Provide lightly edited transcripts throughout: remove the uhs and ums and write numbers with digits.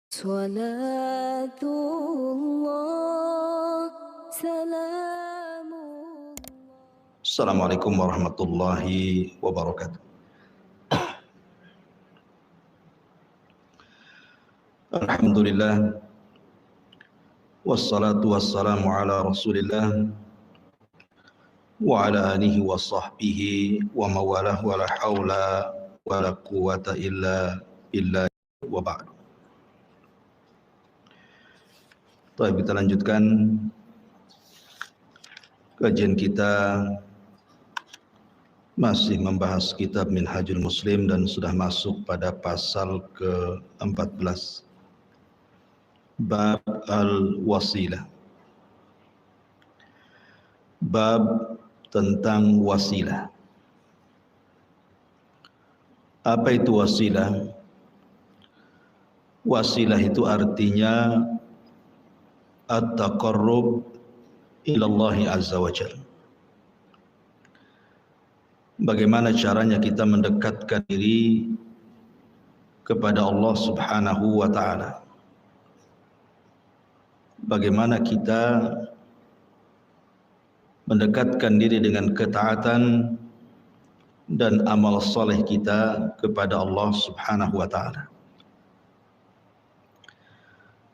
صلاة الله سلام الله. Assalamualaikum warahmatullahi wabarakatuh. Alhamdulillah, wassalatu wassalamu ala rasulillah wa ala alihi wa sahbihi wa mawalah wa la hawla wa la quwata illa billah wa ba'du. Baik, kita lanjutkan kajian kita, masih membahas kitab Minhajul Muslim dan sudah masuk pada pasal ke-14, bab al-wasilah, bab tentang wasilah. Apa itu wasilah? Wasilah itu artinya at-taqarrub ilallahi azza wa jalla. Bagaimana caranya kita mendekatkan diri kepada Allah Subhanahu wa ta'ala. Bagaimana kita mendekatkan diri dengan ketaatan dan amal saleh kita kepada Allah Subhanahu wa ta'ala.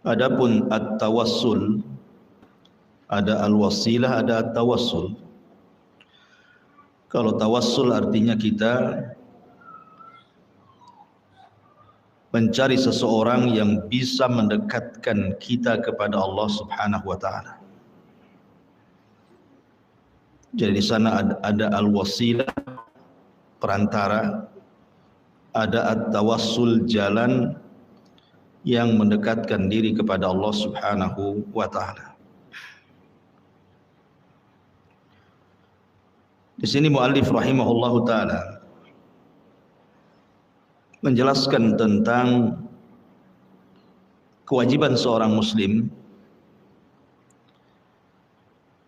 Adapun at-tawassul, ada al-wasilah, ada at-tawassul. Kalau tawassul artinya kita mencari seseorang yang bisa mendekatkan kita kepada Allah Subhanahu wa ta'ala. Jadi di sana ada al-wasilah, perantara, ada at-tawassul, jalan yang mendekatkan diri kepada Allah Subhanahu wa ta'ala. Di sini muallif rahimahullahu ta'ala menjelaskan tentang kewajiban seorang muslim.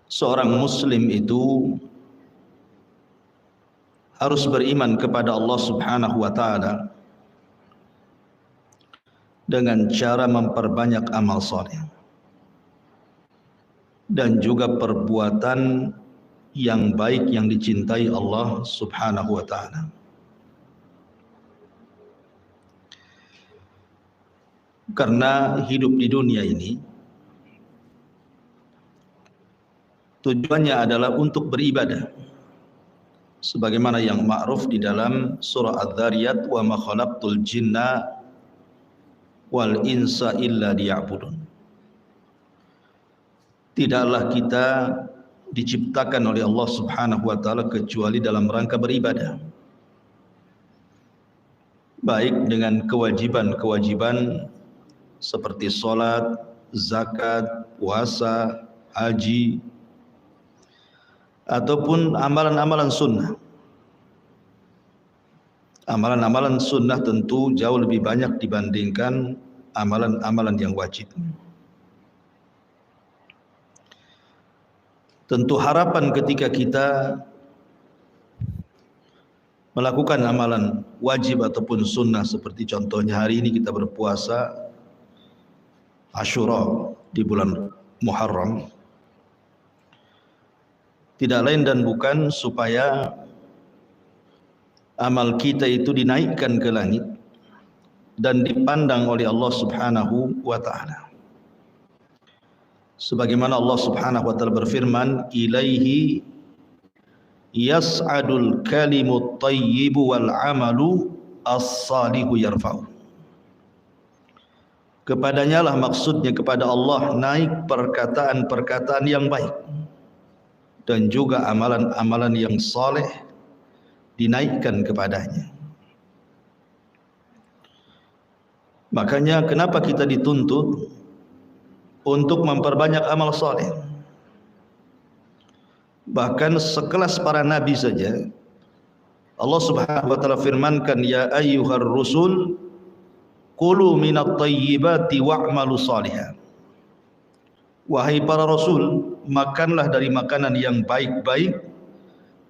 Seorang muslim itu harus beriman kepada Allah Subhanahu wa ta'ala dengan cara memperbanyak amal saleh dan juga perbuatan yang baik yang dicintai Allah Subhanahu wa ta'ala. Karena hidup di dunia ini tujuannya adalah untuk beribadah, sebagaimana yang ma'ruf di dalam surah Adz-Dzariyat, wa ma khalaqtul jinna wal insa illa liya'budun. Tidaklah kita diciptakan oleh Allah Subhanahu wa ta'ala kecuali dalam rangka beribadah, baik dengan kewajiban-kewajiban seperti salat, zakat, puasa, haji, ataupun amalan-amalan sunnah. Amalan-amalan sunnah tentu jauh lebih banyak dibandingkan amalan-amalan yang wajib. Tentu harapan ketika kita melakukan amalan wajib ataupun sunnah, seperti contohnya hari ini kita berpuasa Asyura di bulan Muharram, tidak lain dan bukan supaya amal kita itu dinaikkan ke langit dan dipandang oleh Allah Subhanahu wa ta'ala. Sebagaimana Allah Subhanahu wa ta'ala berfirman, ilaihi yas'adul kalimut tayyibu wal amalu as-salihu yarfa'u. Kepadanya lah, maksudnya kepada Allah, naik perkataan-perkataan yang baik dan juga amalan-amalan yang saleh dinaikkan kepadanya. Makanya kenapa kita dituntut untuk memperbanyak amal saleh? Bahkan sekelas para nabi saja Allah Subhanahu wa ta'ala firmankan, ya ayyuhar rusul kulu minat tayyibati wa'malu salihan. Wahai para rasul, makanlah dari makanan yang baik-baik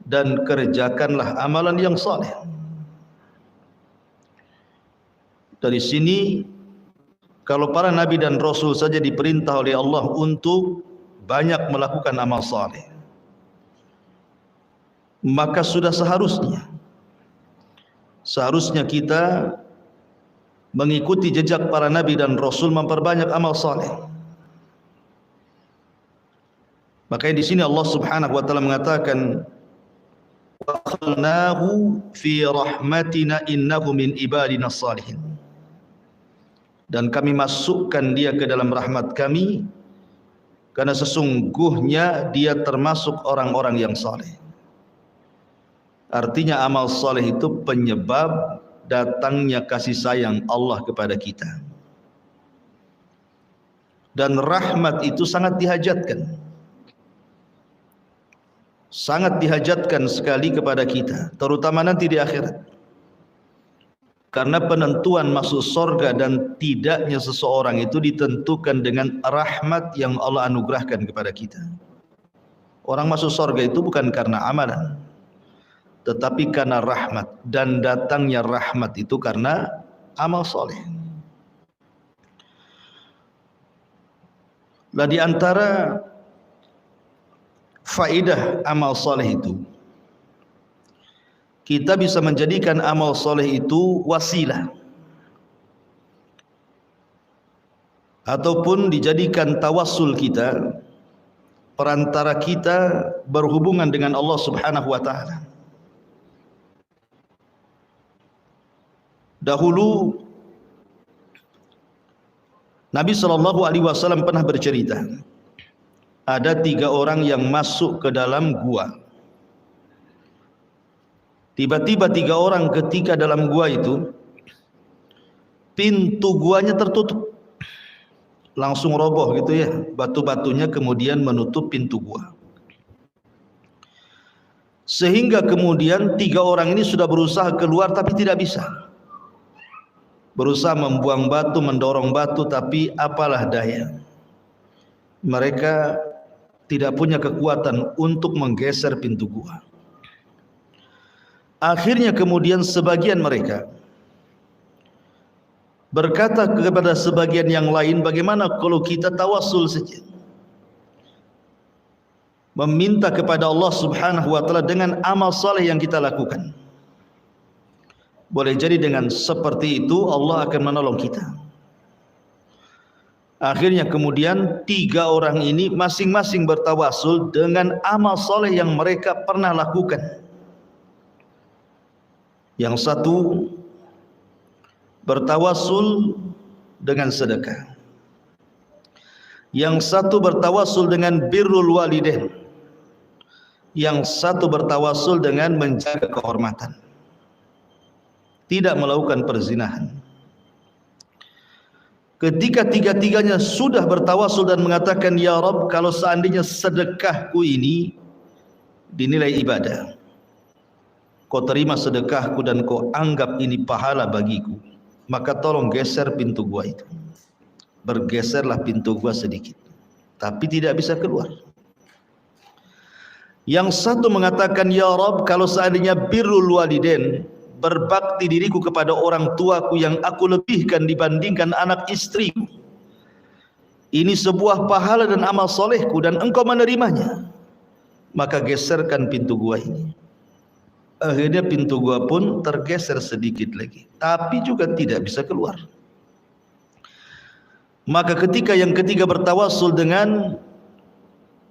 dan kerjakanlah amalan yang saleh. Dari sini Kalau para nabi dan rasul saja diperintah oleh Allah untuk banyak melakukan amal saleh, maka sudah seharusnya kita mengikuti jejak para nabi dan rasul memperbanyak amal saleh. Makanya di sini Allah Subhanahu wa taala mengatakan wa khalnahu fi rahmatina innahu min ibadina salihin. Dan kami masukkan dia ke dalam rahmat kami karena sesungguhnya dia termasuk orang-orang yang saleh. Artinya amal saleh itu penyebab datangnya kasih sayang Allah kepada kita. Dan rahmat itu sangat dihajatkan. Sangat dihajatkan sekali kepada kita, terutama nanti di akhirat. Karena penentuan masuk surga dan tidaknya seseorang itu ditentukan dengan rahmat yang Allah anugerahkan kepada kita. Orang masuk surga itu bukan karena amalan, tetapi karena rahmat, dan datangnya rahmat itu karena amal soleh. Lah di antara faedah amal soleh itu, kita bisa menjadikan amal soleh itu wasilah, ataupun dijadikan tawassul kita, perantara kita berhubungan dengan Allah Subhanahu wa taala. Dahulu Nabi SAW pernah bercerita, ada 3 orang yang masuk ke dalam gua. Tiba-tiba 3 orang ketika dalam gua itu, pintu guanya tertutup, langsung roboh gitu ya, batu-batunya kemudian menutup pintu gua. Sehingga kemudian 3 orang ini sudah berusaha keluar tapi tidak bisa. Berusaha membuang batu, mendorong batu, tapi apalah daya, mereka tidak punya kekuatan untuk menggeser pintu gua. Akhirnya kemudian sebagian mereka berkata kepada sebagian yang lain, bagaimana kalau kita tawassul saja, meminta kepada Allah Subhanahu wa taala dengan amal saleh yang kita lakukan. Boleh jadi dengan seperti itu Allah akan menolong kita. Akhirnya kemudian 3 orang ini masing-masing bertawasul dengan amal soleh yang mereka pernah lakukan. Yang satu bertawasul dengan sedekah, yang satu bertawasul dengan birrul walidain, yang satu bertawasul dengan menjaga kehormatan, tidak melakukan perzinahan. Ketika 3-tiganya sudah bertawasul dan mengatakan, ya Rabb, kalau seandainya sedekahku ini dinilai ibadah, kau terima sedekahku dan kau anggap ini pahala bagiku, maka tolong geser pintu gua itu. Bergeserlah pintu gua sedikit, tapi tidak bisa keluar. Yang satu mengatakan, ya Rabb, kalau seandainya birrul walidain, berbakti diriku kepada orang tuaku yang aku lebihkan dibandingkan anak istriku, ini sebuah pahala dan amal solehku dan engkau menerimanya, maka geserkan pintu gua ini. Akhirnya pintu gua pun tergeser sedikit lagi, tapi juga tidak bisa keluar. Maka ketika yang ketiga bertawasul dengan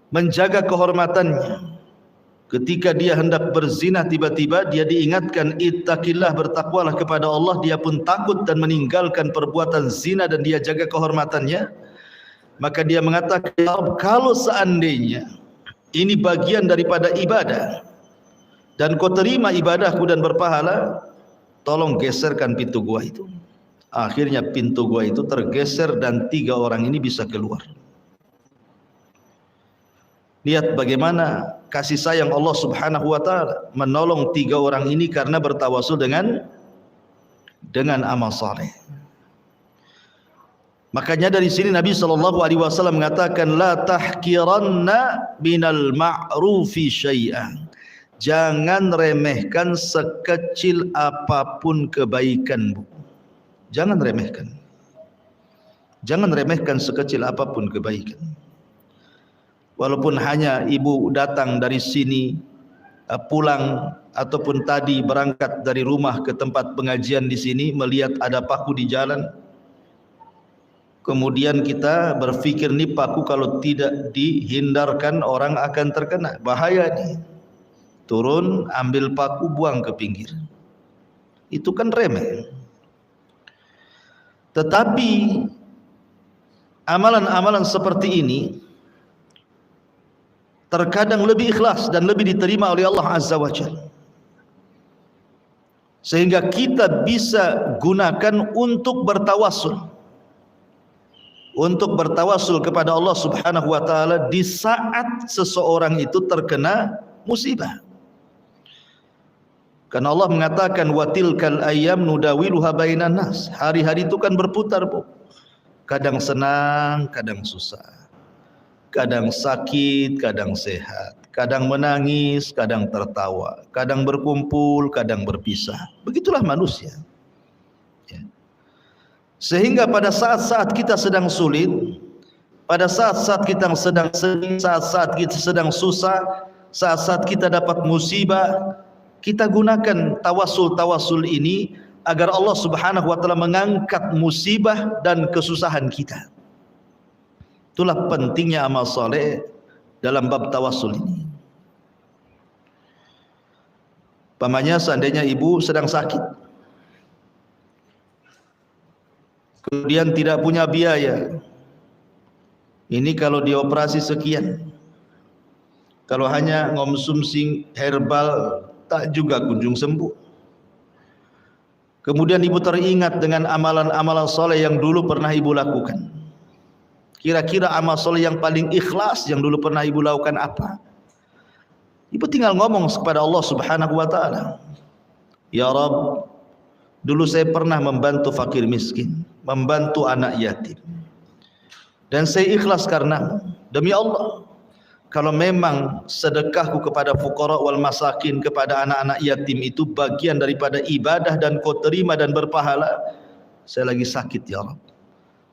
menjaga kehormatannya, ketika dia hendak berzina, tiba-tiba dia diingatkan, ittaqillah, bertakwalah kepada Allah. Dia pun takut dan meninggalkan perbuatan zina dan dia jaga kehormatannya. Maka dia mengatakan, kalau seandainya ini bagian daripada ibadah dan kau terima ibadahku dan berpahala, tolong geserkan pintu gua itu. Akhirnya pintu gua itu tergeser dan 3 orang ini bisa keluar. Lihat bagaimana kasih sayang Allah Subhanahu wa taala menolong 3 orang ini karena bertawasul dengan amal saleh. Makanya dari sini Nabi SAW mengatakan, la tahkiranna minal ma'rufi syai'an. Jangan remehkan sekecil apapun kebaikanmu. Jangan remehkan. Jangan remehkan sekecil apapun kebaikan. Walaupun hanya ibu datang dari sini, pulang ataupun tadi berangkat dari rumah ke tempat pengajian di sini, melihat ada paku di jalan, kemudian kita berpikir nih paku kalau tidak dihindarkan orang akan terkena, bahaya nih. Turun, ambil paku, buang ke pinggir. Itu kan remeh. Tetapi amalan-amalan seperti ini terkadang lebih ikhlas dan lebih diterima oleh Allah Azza wa Jalla, sehingga kita bisa gunakan untuk bertawassul kepada Allah Subhanahu wa taala di saat seseorang itu terkena musibah. Karena Allah mengatakan wa tilkal ayyam nudawiluha bainan nas. Hari-hari itu kan berputar, Bu. Kadang senang, kadang susah. Kadang sakit, kadang sehat. Kadang menangis, kadang tertawa. Kadang berkumpul, kadang berpisah. Begitulah manusia. Ya. Sehingga pada saat-saat kita sedang sulit, pada saat-saat kita sedang sedih, saat-saat kita sedang susah, saat-saat kita dapat musibah, kita gunakan tawasul ini agar Allah Subhanahu wa taala mengangkat musibah dan kesusahan kita. Itulah pentingnya amal soleh dalam bab tawasul ini. Pamannya seandainya ibu sedang sakit, kemudian tidak punya biaya, ini kalau dioperasi sekian, kalau hanya ngonsumsi herbal tak juga kunjung sembuh. Kemudian ibu teringat dengan amalan-amalan soleh yang dulu pernah ibu lakukan. Kira-kira amal soleh yang paling ikhlas yang dulu pernah ibu lakukan apa? Ibu tinggal ngomong kepada Allah Subhanahu wa taala, ya Rabb, dulu saya pernah membantu fakir miskin, membantu anak yatim, dan saya ikhlas karena demi Allah, kalau memang sedekahku kepada fuqara wal masakin, kepada anak-anak yatim itu bagian daripada ibadah dan kau terima dan berpahala, saya lagi sakit ya Rabb,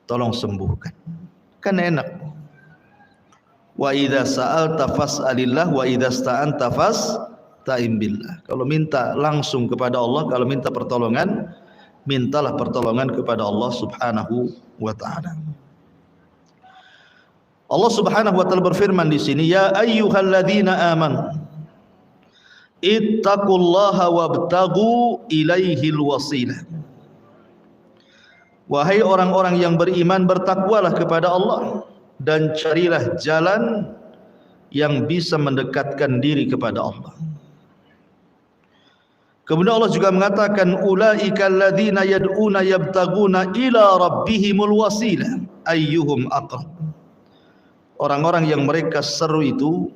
tolong sembuhkan. Kan enak. Wa idza sa'alta fas'alillah wa idza sta'anta fasta'in billah. Kalau minta langsung kepada Allah, kalau minta pertolongan, mintalah pertolongan kepada Allah Subhanahu wa taala. Allah Subhanahu wa taala berfirman di sini, ya ayyuhalladzina amanu ittaqullaha wabtaghu ilaihil wasilah. Wahai orang-orang yang beriman, bertakwalah kepada Allah dan carilah jalan yang bisa mendekatkan diri kepada Allah. Kemudian Allah juga mengatakan ulaikal ladzina yad'una yabtaguna ila rabbihimul wasilah ayyuhum aqrab. Orang-orang yang mereka seru itu,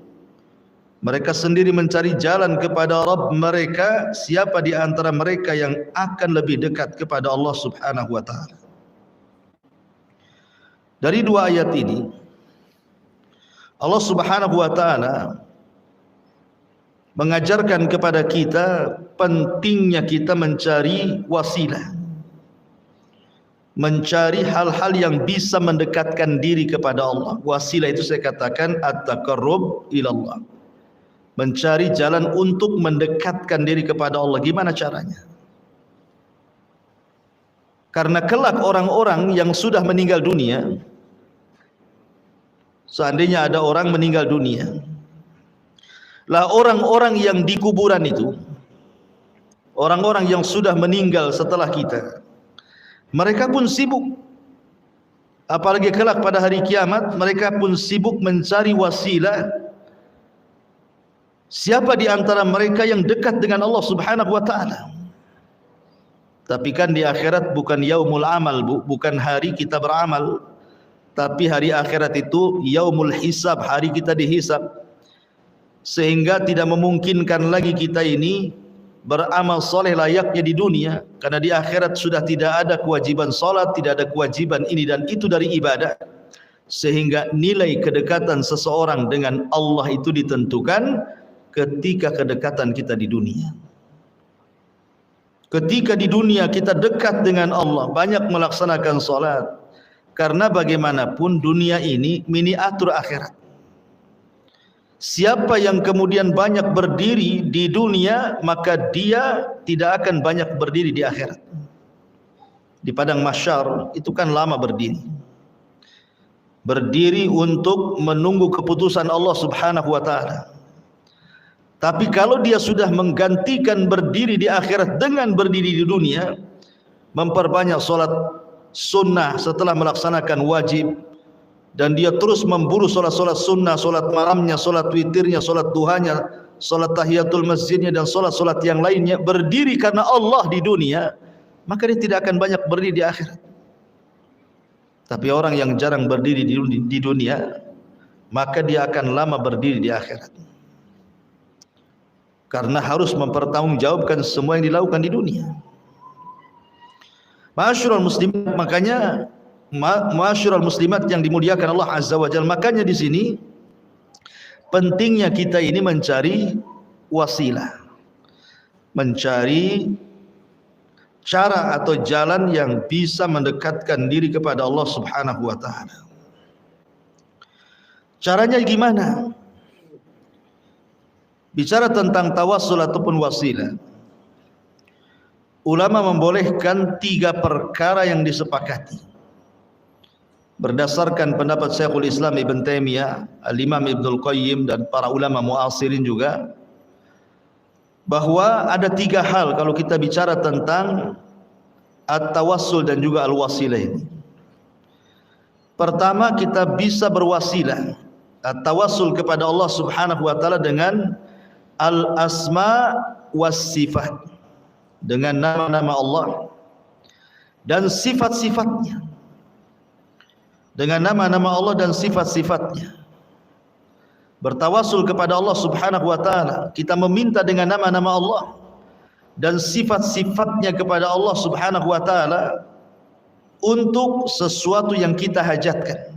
mereka sendiri mencari jalan kepada Rabb mereka, siapa di antara mereka yang akan lebih dekat kepada Allah Subhanahu wa taala. Dari dua ayat ini Allah Subhanahu wa taala mengajarkan kepada kita pentingnya kita mencari wasilah, mencari hal-hal yang bisa mendekatkan diri kepada Allah. Wasilah itu saya katakan at-taqarrub ilallah, mencari jalan untuk mendekatkan diri kepada Allah. Gimana caranya? Karena kelak orang-orang yang sudah meninggal dunia, seandainya ada orang meninggal dunia, lah orang-orang yang di kuburan itu, orang-orang yang sudah meninggal setelah kita, mereka pun sibuk, apalagi kelak pada hari kiamat, mereka pun sibuk mencari wasilah. Siapa di antara mereka yang dekat dengan Allah Subhanahu wa taala? Tapi kan di akhirat bukan yaumul amal, Bu, bukan hari kita beramal, tapi hari akhirat itu yaumul hisab, hari kita dihisab. Sehingga tidak memungkinkan lagi kita ini beramal soleh layaknya di dunia, karena di akhirat sudah tidak ada kewajiban salat, tidak ada kewajiban ini dan itu dari ibadah, sehingga nilai kedekatan seseorang dengan Allah itu ditentukan ketika kedekatan kita di dunia. Ketika di dunia kita dekat dengan Allah, banyak melaksanakan salat, Karena bagaimanapun dunia ini miniatur akhirat. Siapa yang kemudian banyak berdiri di dunia, maka dia tidak akan banyak berdiri di akhirat. Di padang mahsyar itu kan lama berdiri. Berdiri untuk menunggu keputusan Allah Subhanahu wa taala. Tapi kalau dia sudah menggantikan berdiri di akhirat dengan berdiri di dunia, memperbanyak solat sunnah setelah melaksanakan wajib, dan dia terus memburu solat-solat sunnah, solat malamnya, solat witirnya, solat duhanya, solat tahiyatul masjidnya, dan solat-solat yang lainnya, berdiri karena Allah di dunia, maka dia tidak akan banyak berdiri di akhirat. Tapi orang yang jarang berdiri di dunia, maka dia akan lama berdiri di akhirat. Karena harus mempertanggungjawabkan semua yang dilakukan di dunia. Ma'asyiral muslimat, makanya ma'asyiral muslimat yang dimuliakan Allah Azza wa Jalla, makanya di sini pentingnya kita ini mencari wasilah, mencari cara atau jalan yang bisa mendekatkan diri kepada Allah Subhanahu wa taala. Caranya gimana? Bicara tentang tawassul ataupun wasilah, ulama membolehkan 3 perkara yang disepakati berdasarkan pendapat Syekhul Islam Ibn Taimiyah, Al-Imam Ibnul Qayyim, dan para ulama muasirin juga, bahwa ada 3 hal kalau kita bicara tentang at-tawassul dan juga al-wasilah ini. Pertama, kita bisa berwasilah, at-tawassul kepada Allah Subhanahu wa taala dengan al-asma was sifat, dengan nama-nama Allah dan sifat-sifatnya, dengan nama-nama Allah dan sifat-sifatnya. Bertawassul kepada Allah Subhanahu wa taala, kita meminta dengan nama-nama Allah dan sifat-sifatnya kepada Allah Subhanahu wa taala untuk sesuatu yang kita hajatkan.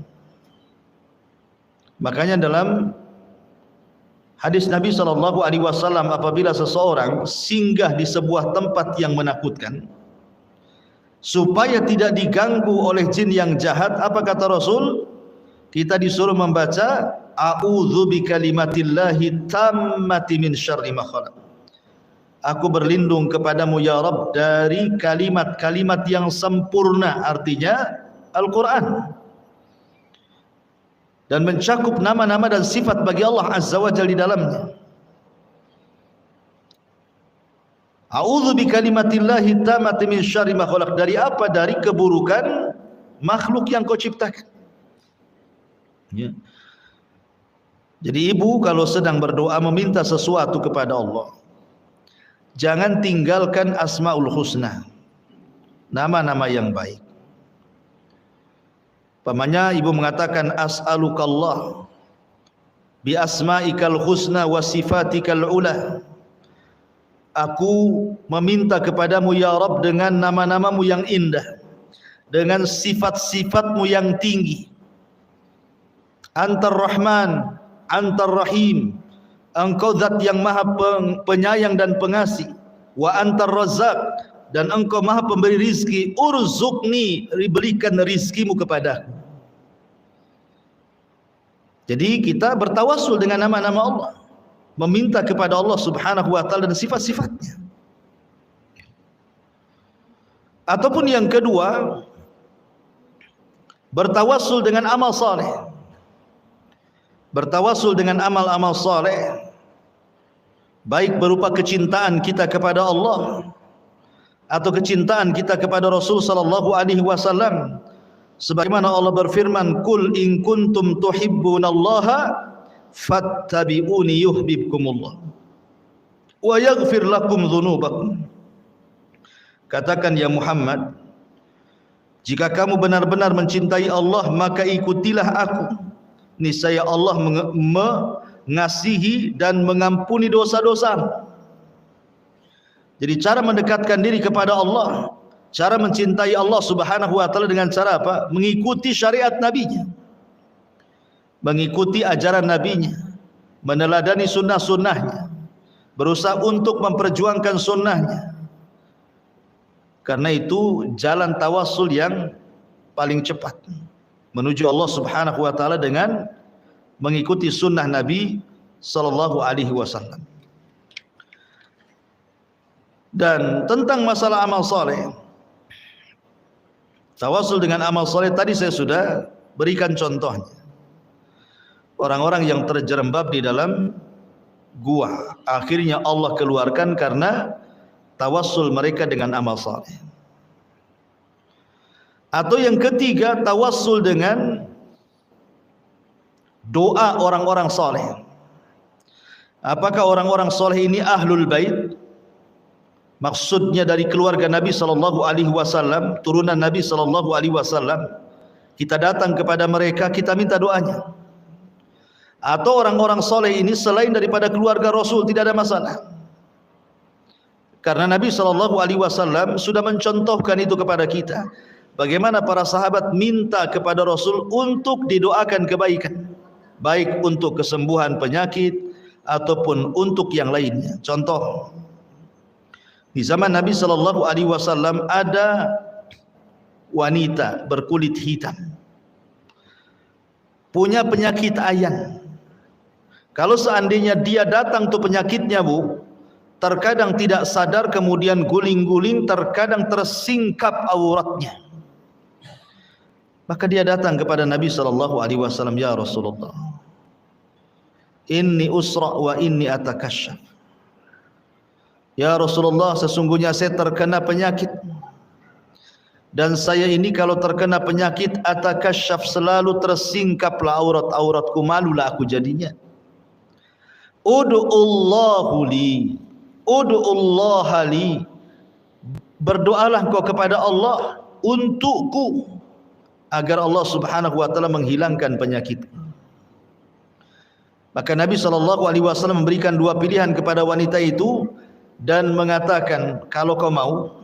Makanya dalam hadis Nabi SAW, apabila seseorang singgah di sebuah tempat yang menakutkan, supaya tidak diganggu oleh jin yang jahat, apa kata Rasul? Kita disuruh membaca a'udzu bikalimatillahi tammati min syarri ma khalaq. Aku berlindung kepadamu ya Rabb dari kalimat-kalimat yang sempurna, artinya Al-Quran, dan mencakup nama-nama dan sifat bagi Allah Azza wa Jalla di dalamnya. A'udzu bikalimatillahi tammati min syarri ma khalaq. Dari apa? Dari keburukan makhluk yang kau ciptakan. Ya. Jadi ibu kalau sedang berdoa meminta sesuatu kepada Allah, jangan tinggalkan Asmaul Husna, nama-nama yang baik. Pamannya ibu mengatakan as'alukallah bi asma'ikal husna wa sifatikal ula. Aku meminta kepadamu ya Rabb dengan nama-namamu yang indah, dengan sifat-sifatmu yang tinggi. Antar Rahman, Antar Rahim, Engkau zat yang maha penyayang dan pengasih. Wa Antar Razzaq, dan Engkau maha pemberi rizki. Urzuqni, berikan rizkimu kepadaku. Jadi kita bertawassul dengan nama-nama Allah, meminta kepada Allah Subhanahu wa taala dan sifat-sifatnya. Ataupun yang kedua, bertawassul dengan amal saleh. Bertawassul dengan amal-amal saleh, baik berupa kecintaan kita kepada Allah atau kecintaan kita kepada Rasul sallallahu alaihi wasallam, sebagaimana Allah berfirman, "Qul in kuntum tuhibbunallaha fattabi'uni yuhibbukumullah wa yaghfir lakum dzunubakum." Katakan ya Muhammad, jika kamu benar-benar mencintai Allah, maka ikutilah aku. Niscaya Allah mengasihi dan mengampuni dosa-dosa. Jadi cara mendekatkan diri kepada Allah, cara mencintai Allah Subhanahu wa taala dengan cara apa? Mengikuti syariat Nabi-Nya, mengikuti ajaran Nabi-Nya, meneladani sunnah-sunnahnya, berusaha untuk memperjuangkan sunnahnya. Karena itu jalan tawassul yang paling cepat. menuju Allah Subhanahu wa taala dengan mengikuti sunnah Nabi sallallahu alaihi wasallam. Dan tentang masalah amal saleh, tawassul dengan amal saleh tadi saya sudah berikan contohnya. Orang-orang yang terjerembab di dalam gua, akhirnya Allah keluarkan karena tawassul mereka dengan amal saleh. Atau yang ketiga, tawassul dengan doa orang-orang saleh. Apakah orang-orang saleh ini ahlul bait? Maksudnya dari keluarga Nabi sallallahu alaihi wasallam, turunan Nabi sallallahu alaihi wasallam. Kita datang kepada mereka, kita minta doanya. Atau orang-orang saleh ini selain daripada keluarga Rasul, tidak ada masalah. Karena Nabi sallallahu alaihi wasallam sudah mencontohkan itu kepada kita. Bagaimana para sahabat minta kepada Rasul untuk didoakan kebaikan, baik untuk kesembuhan penyakit ataupun untuk yang lainnya. Contoh, di zaman Nabi sallallahu alaihi wasallam ada wanita berkulit hitam, punya penyakit ayan. Kalau seandainya dia datang tuh penyakitnya, Bu, terkadang tidak sadar, kemudian guling-guling, terkadang tersingkap auratnya. Maka dia datang kepada Nabi sallallahu alaihi wasallam, ya Rasulullah, inni usra wa inni atakasyaf. Ya Rasulullah, sesungguhnya saya terkena penyakit, dan saya ini kalau terkena penyakit atakasyaf, selalu tersingkaplah aurat-auratku, malulah aku jadinya. Ud'ullahu li, ud'ullaha li, berdoalah engkau kepada Allah untukku, agar Allah Subhanahu wa taala menghilangkan penyakit. Maka Nabi sallallahu alaihi wasallam memberikan dua pilihan kepada wanita itu dan mengatakan, kalau kau mau,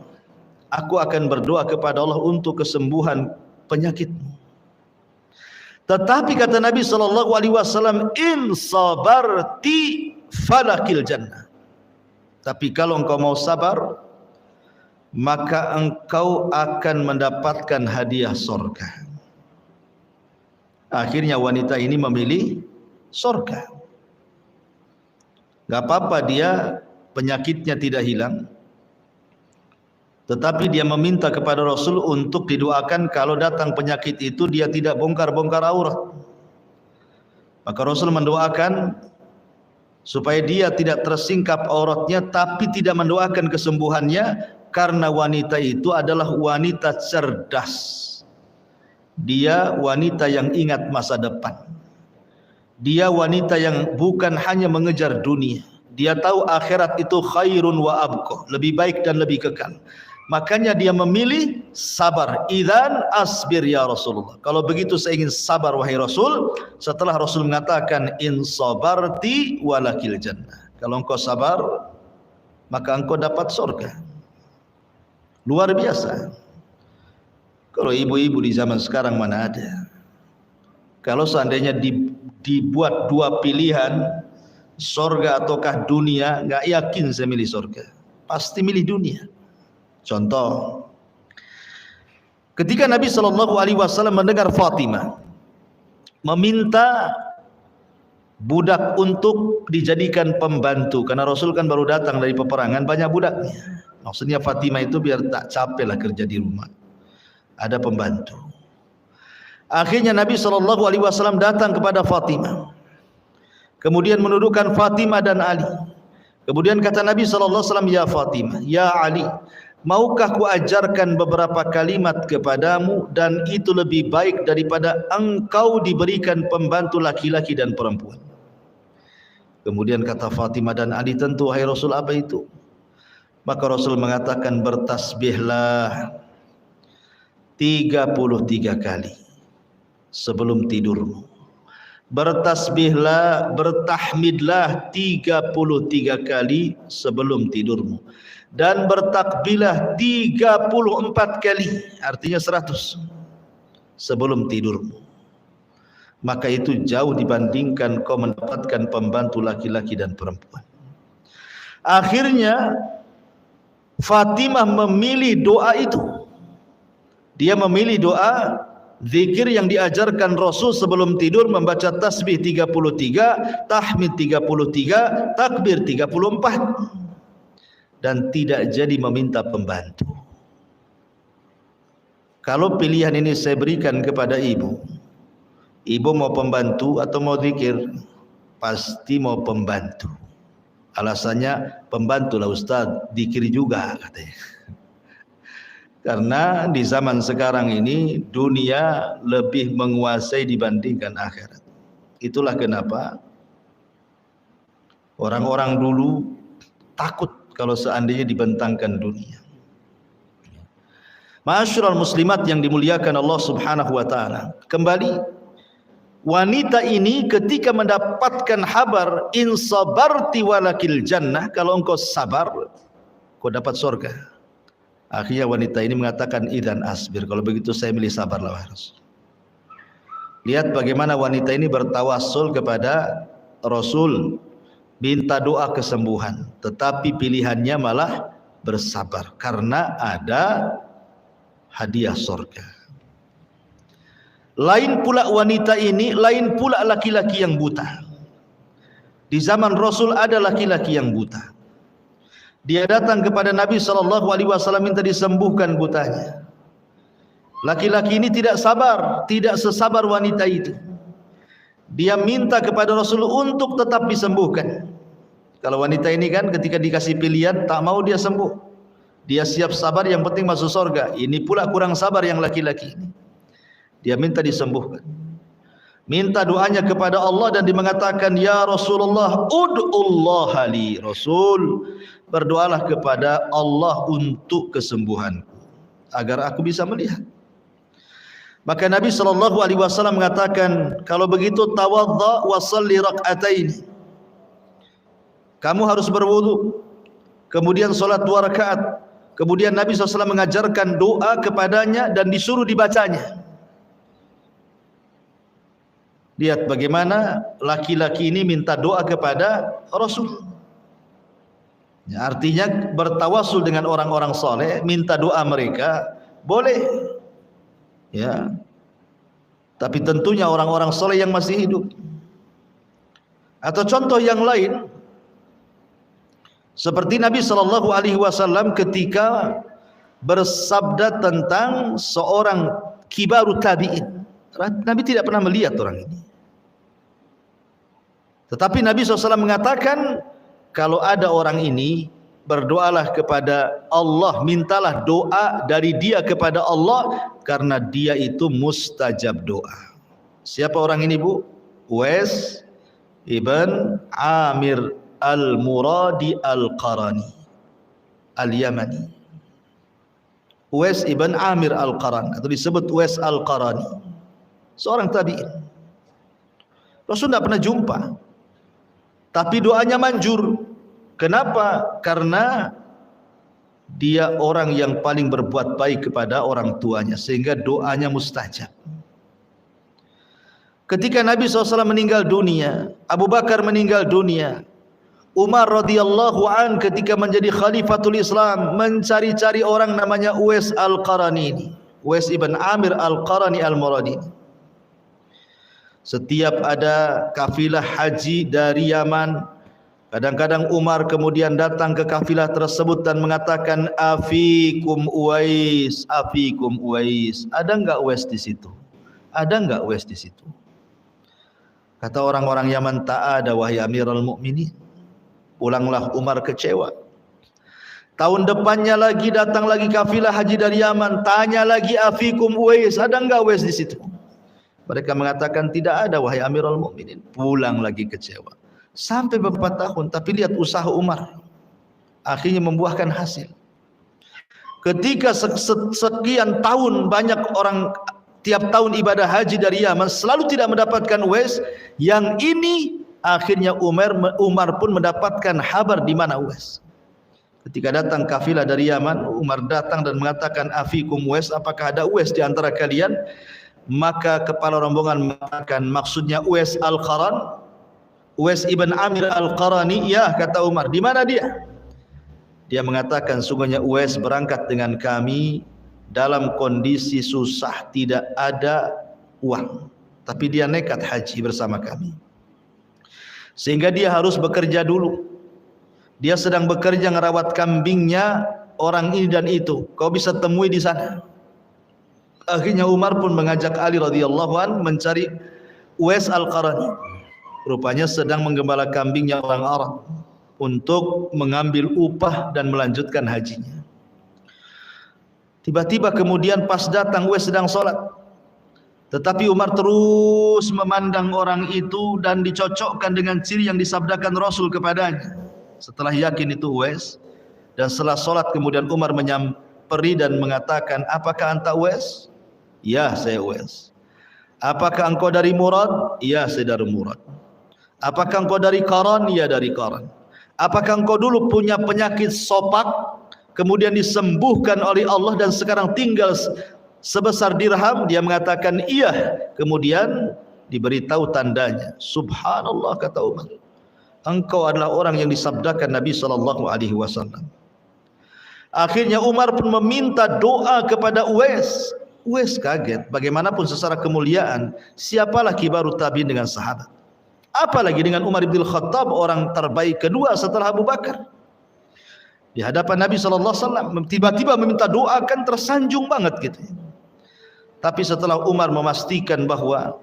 aku akan berdoa kepada Allah untuk kesembuhan penyakitmu. Tetapi kata Nabi sallallahu alaihi wasallam, in sabarti falakil jannah. Tapi kalau engkau mau sabar, maka engkau akan mendapatkan hadiah surga. Akhirnya wanita ini memilih surga. Gak apa-apa dia penyakitnya tidak hilang, tetapi dia meminta kepada Rasul untuk didoakan kalau datang penyakit itu dia tidak bongkar-bongkar aurat. Maka Rasul mendoakan supaya dia tidak tersingkap auratnya, tapi tidak mendoakan kesembuhannya, karena wanita itu adalah wanita cerdas. Dia wanita yang ingat masa depan. Dia wanita yang bukan hanya mengejar dunia. Dia tahu akhirat itu khairun wa abqa, lebih baik dan lebih kekal. Makanya dia memilih sabar. Idzan asbir ya Rasulullah. Kalau begitu saya ingin sabar wahai Rasul. Setelah Rasul mengatakan in sabarti walakil jannah. Kalau engkau sabar, maka engkau dapat surga. Luar biasa. Kalau ibu-ibu di zaman sekarang mana ada. Kalau seandainya dibuat dua pilihan, surga ataukah dunia, enggak yakin saya milih surga. Pasti milih dunia. Contoh, ketika Nabi sallallahu alaihi wasallam mendengar Fatimah meminta budak untuk dijadikan pembantu, karena Rasul kan baru datang dari peperangan, banyak budaknya. Maksudnya Fatimah itu biar tak capek lah kerja di rumah, ada pembantu. Akhirnya Nabi sallallahu alaihi wasallam datang kepada Fatimah, kemudian menudukkan Fatimah dan Ali. Kemudian kata Nabi sallallahu alaihi wasallam, ya Fatimah, ya Ali, maukah ku ajarkan beberapa kalimat kepadamu, dan itu lebih baik daripada engkau diberikan pembantu laki-laki dan perempuan. Kemudian kata Fatimah dan Ali, tentu wahai Rasul, apa itu? Maka Rasul mengatakan, bertasbihlah 33 kali sebelum tidurmu. Bertasbihlah, bertahmidlah 33 kali sebelum tidurmu. Dan bertakbilah 34 kali, artinya 100 sebelum tidurmu. Maka itu jauh dibandingkan kau mendapatkan pembantu laki-laki dan perempuan. Akhirnya Fatimah memilih doa itu. Dia memilih doa zikir yang diajarkan Rasul sebelum tidur membaca tasbih 33, tahmid 33, takbir 34, dan tidak jadi meminta pembantu. Kalau pilihan ini saya berikan kepada ibu mau pembantu atau mau zikir? Pasti mau pembantu. Alasannya, pembantu lah Ustaz, zikir juga katanya. Karena di zaman sekarang ini dunia lebih menguasai dibandingkan akhirat. Itulah kenapa orang-orang dulu takut kalau seandainya dibentangkan dunia. Ma'asyiral muslimat yang dimuliakan Allah Subhanahu wa taala. Kembali, wanita ini ketika mendapatkan kabar in sabarti walakil jannah, kalau engkau sabar kau dapat surga. Akhirnya wanita ini mengatakan idzan asbir, kalau begitu saya milih sabarlah Rasul. Lihat bagaimana wanita ini bertawassul kepada Rasul, minta doa kesembuhan, tetapi pilihannya malah bersabar karena ada hadiah surga. Lain pula wanita ini, lain pula laki-laki yang buta. Di zaman Rasul ada laki-laki yang buta. Dia datang kepada Nabi SAW minta disembuhkan butanya. Laki-laki ini tidak sabar, tidak sesabar wanita itu. Dia minta kepada Rasul untuk tetap disembuhkan. Kalau wanita ini kan ketika dikasih pilihan tak mau dia sembuh. Dia siap sabar, yang penting masuk surga. Ini pula kurang sabar yang laki-laki ini. Dia minta disembuhkan, minta doanya kepada Allah, dan dia mengatakan, ya Rasulullah, ud'ullaha li. Rasul, berdoalah kepada Allah untuk kesembuhanku, agar aku bisa melihat. Maka Nabi SAW mengatakan, kalau begitu tawadda wa salli rak'atain. Kamu harus berwudu, kemudian salat 2 rakaat. Kemudian Nabi SAW mengajarkan doa kepadanya dan disuruh dibacanya. Lihat bagaimana laki-laki ini minta doa kepada Rasul. Ya, artinya bertawasul dengan orang-orang soleh, minta doa mereka boleh. Ya, tapi tentunya orang-orang soleh yang masih hidup. Atau contoh yang lain, seperti Nabi SAW ketika bersabda tentang seorang kibaru tabi'in. Nabi tidak pernah melihat orang ini. Tetapi Nabi SAW mengatakan, kalau ada orang ini, berdoalah kepada Allah, mintalah doa dari dia kepada Allah, karena dia itu mustajab doa. Siapa orang ini, Bu? Uwais ibn Amir al-Muradi al-Qarani al-Yamani. Uwais ibn Amir al-Qarani, atau disebut Uwais al-Qarani, seorang tabi'in. Rasul tidak pernah jumpa, tapi doanya manjur. Kenapa? Karena dia orang yang paling berbuat baik kepada orang tuanya, sehingga doanya mustajab. Ketika Nabi SAW meninggal dunia, Abu Bakar meninggal dunia, Umar radhiyallahu an ketika menjadi khalifatul Islam mencari-cari orang namanya Uwais al-Qarani ini, Uwais ibn Amir al-Qarani al-Muradi. Setiap ada kafilah haji dari Yaman, kadang-kadang Umar kemudian datang ke kafilah tersebut dan mengatakan, afikum Uwais, afikum Uwais. Ada enggak Uwais di situ? Ada enggak Uwais di situ? Kata orang-orang Yaman, tak ada wahai Amirul Mukminin. Pulanglah Umar kecewa. Tahun depannya lagi datang lagi kafilah haji dari Yaman, tanya lagi, afikum Uwais, ada enggak Uwais di situ? Mereka mengatakan tidak ada wahai Amirul Mukminin. Pulang lagi kecewa. Sampai beberapa tahun, tapi lihat usaha Umar akhirnya membuahkan hasil. Ketika sekian tahun banyak orang tiap tahun ibadah haji dari Yaman selalu tidak mendapatkan Uwais, yang ini akhirnya Umar pun mendapatkan kabar di mana Uwais. Ketika datang kafilah dari Yaman, Umar datang dan mengatakan, afikum Uwais, apakah ada Uwais di antara kalian? Maka kepala rombongan mengatakan, maksudnya Uwais al-Qaran, Uwais ibn Amir al-Qarani. Ya, kata Umar, di mana dia? Dia mengatakan, sungguhnya Uwais berangkat dengan kami dalam kondisi susah, tidak ada uang, tapi dia nekat haji bersama kami. Sehingga dia harus bekerja dulu. Dia sedang bekerja ngerawat kambingnya orang ini dan itu. Kau bisa temui di sana. Akhirnya Umar pun mengajak Ali radhiyallahu an mencari Uwais Al-Qarani. Rupanya sedang menggembala kambingnya orang Arab untuk mengambil upah dan melanjutkan hajinya. Tiba-tiba kemudian pas datang Uwais sedang sholat. Tetapi Umar terus memandang orang itu dan dicocokkan dengan ciri yang disabdakan Rasul kepadanya. Setelah yakin itu Uwais, dan setelah sholat kemudian Umar menyamperi dan mengatakan, apakah anta Uwais? Ya, saya Uwais. Apakah engkau dari Murad? Ya, saya dari Murad. Apakah engkau dari Qaran? Ya, dari Qaran. Apakah engkau dulu punya penyakit sopak, kemudian disembuhkan oleh Allah dan sekarang tinggal sebesar dirham? Dia mengatakan iya. Kemudian diberitahu tandanya. Subhanallah, kata Umar, engkau adalah orang yang disabdakan Nabi SAW. Akhirnya Umar pun meminta doa kepada Uwais. Uwais kaget. Bagaimanapun secara kemuliaan, siapalah kibarut tabi'in dengan sahabat, apalagi dengan Umar bin Khattab, orang terbaik kedua setelah Abu Bakar. Di hadapan Nabi SAW tiba-tiba meminta doa, kan tersanjung banget gitu. Tapi setelah Umar memastikan bahwa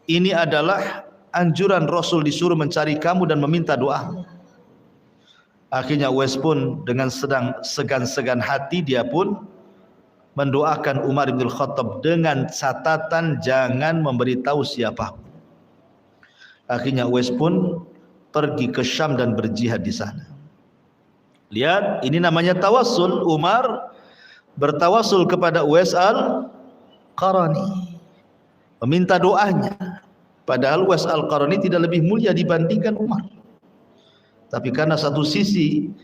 ini adalah anjuran Rasul, disuruh mencari kamu dan meminta doa, akhirnya Uwais pun dengan sedang segan-segan hati dia pun mendoakan Umar bin Khattab dengan catatan jangan memberitahu siapa. Akhirnya Uwais pun pergi ke Syam dan berjihad di sana. Lihat, ini namanya tawassul. Umar bertawassul kepada Uwais Al-Qarani, meminta doanya. Padahal Uwais Al-Qarani tidak lebih mulia dibandingkan Umar. Tapi karena satu sisi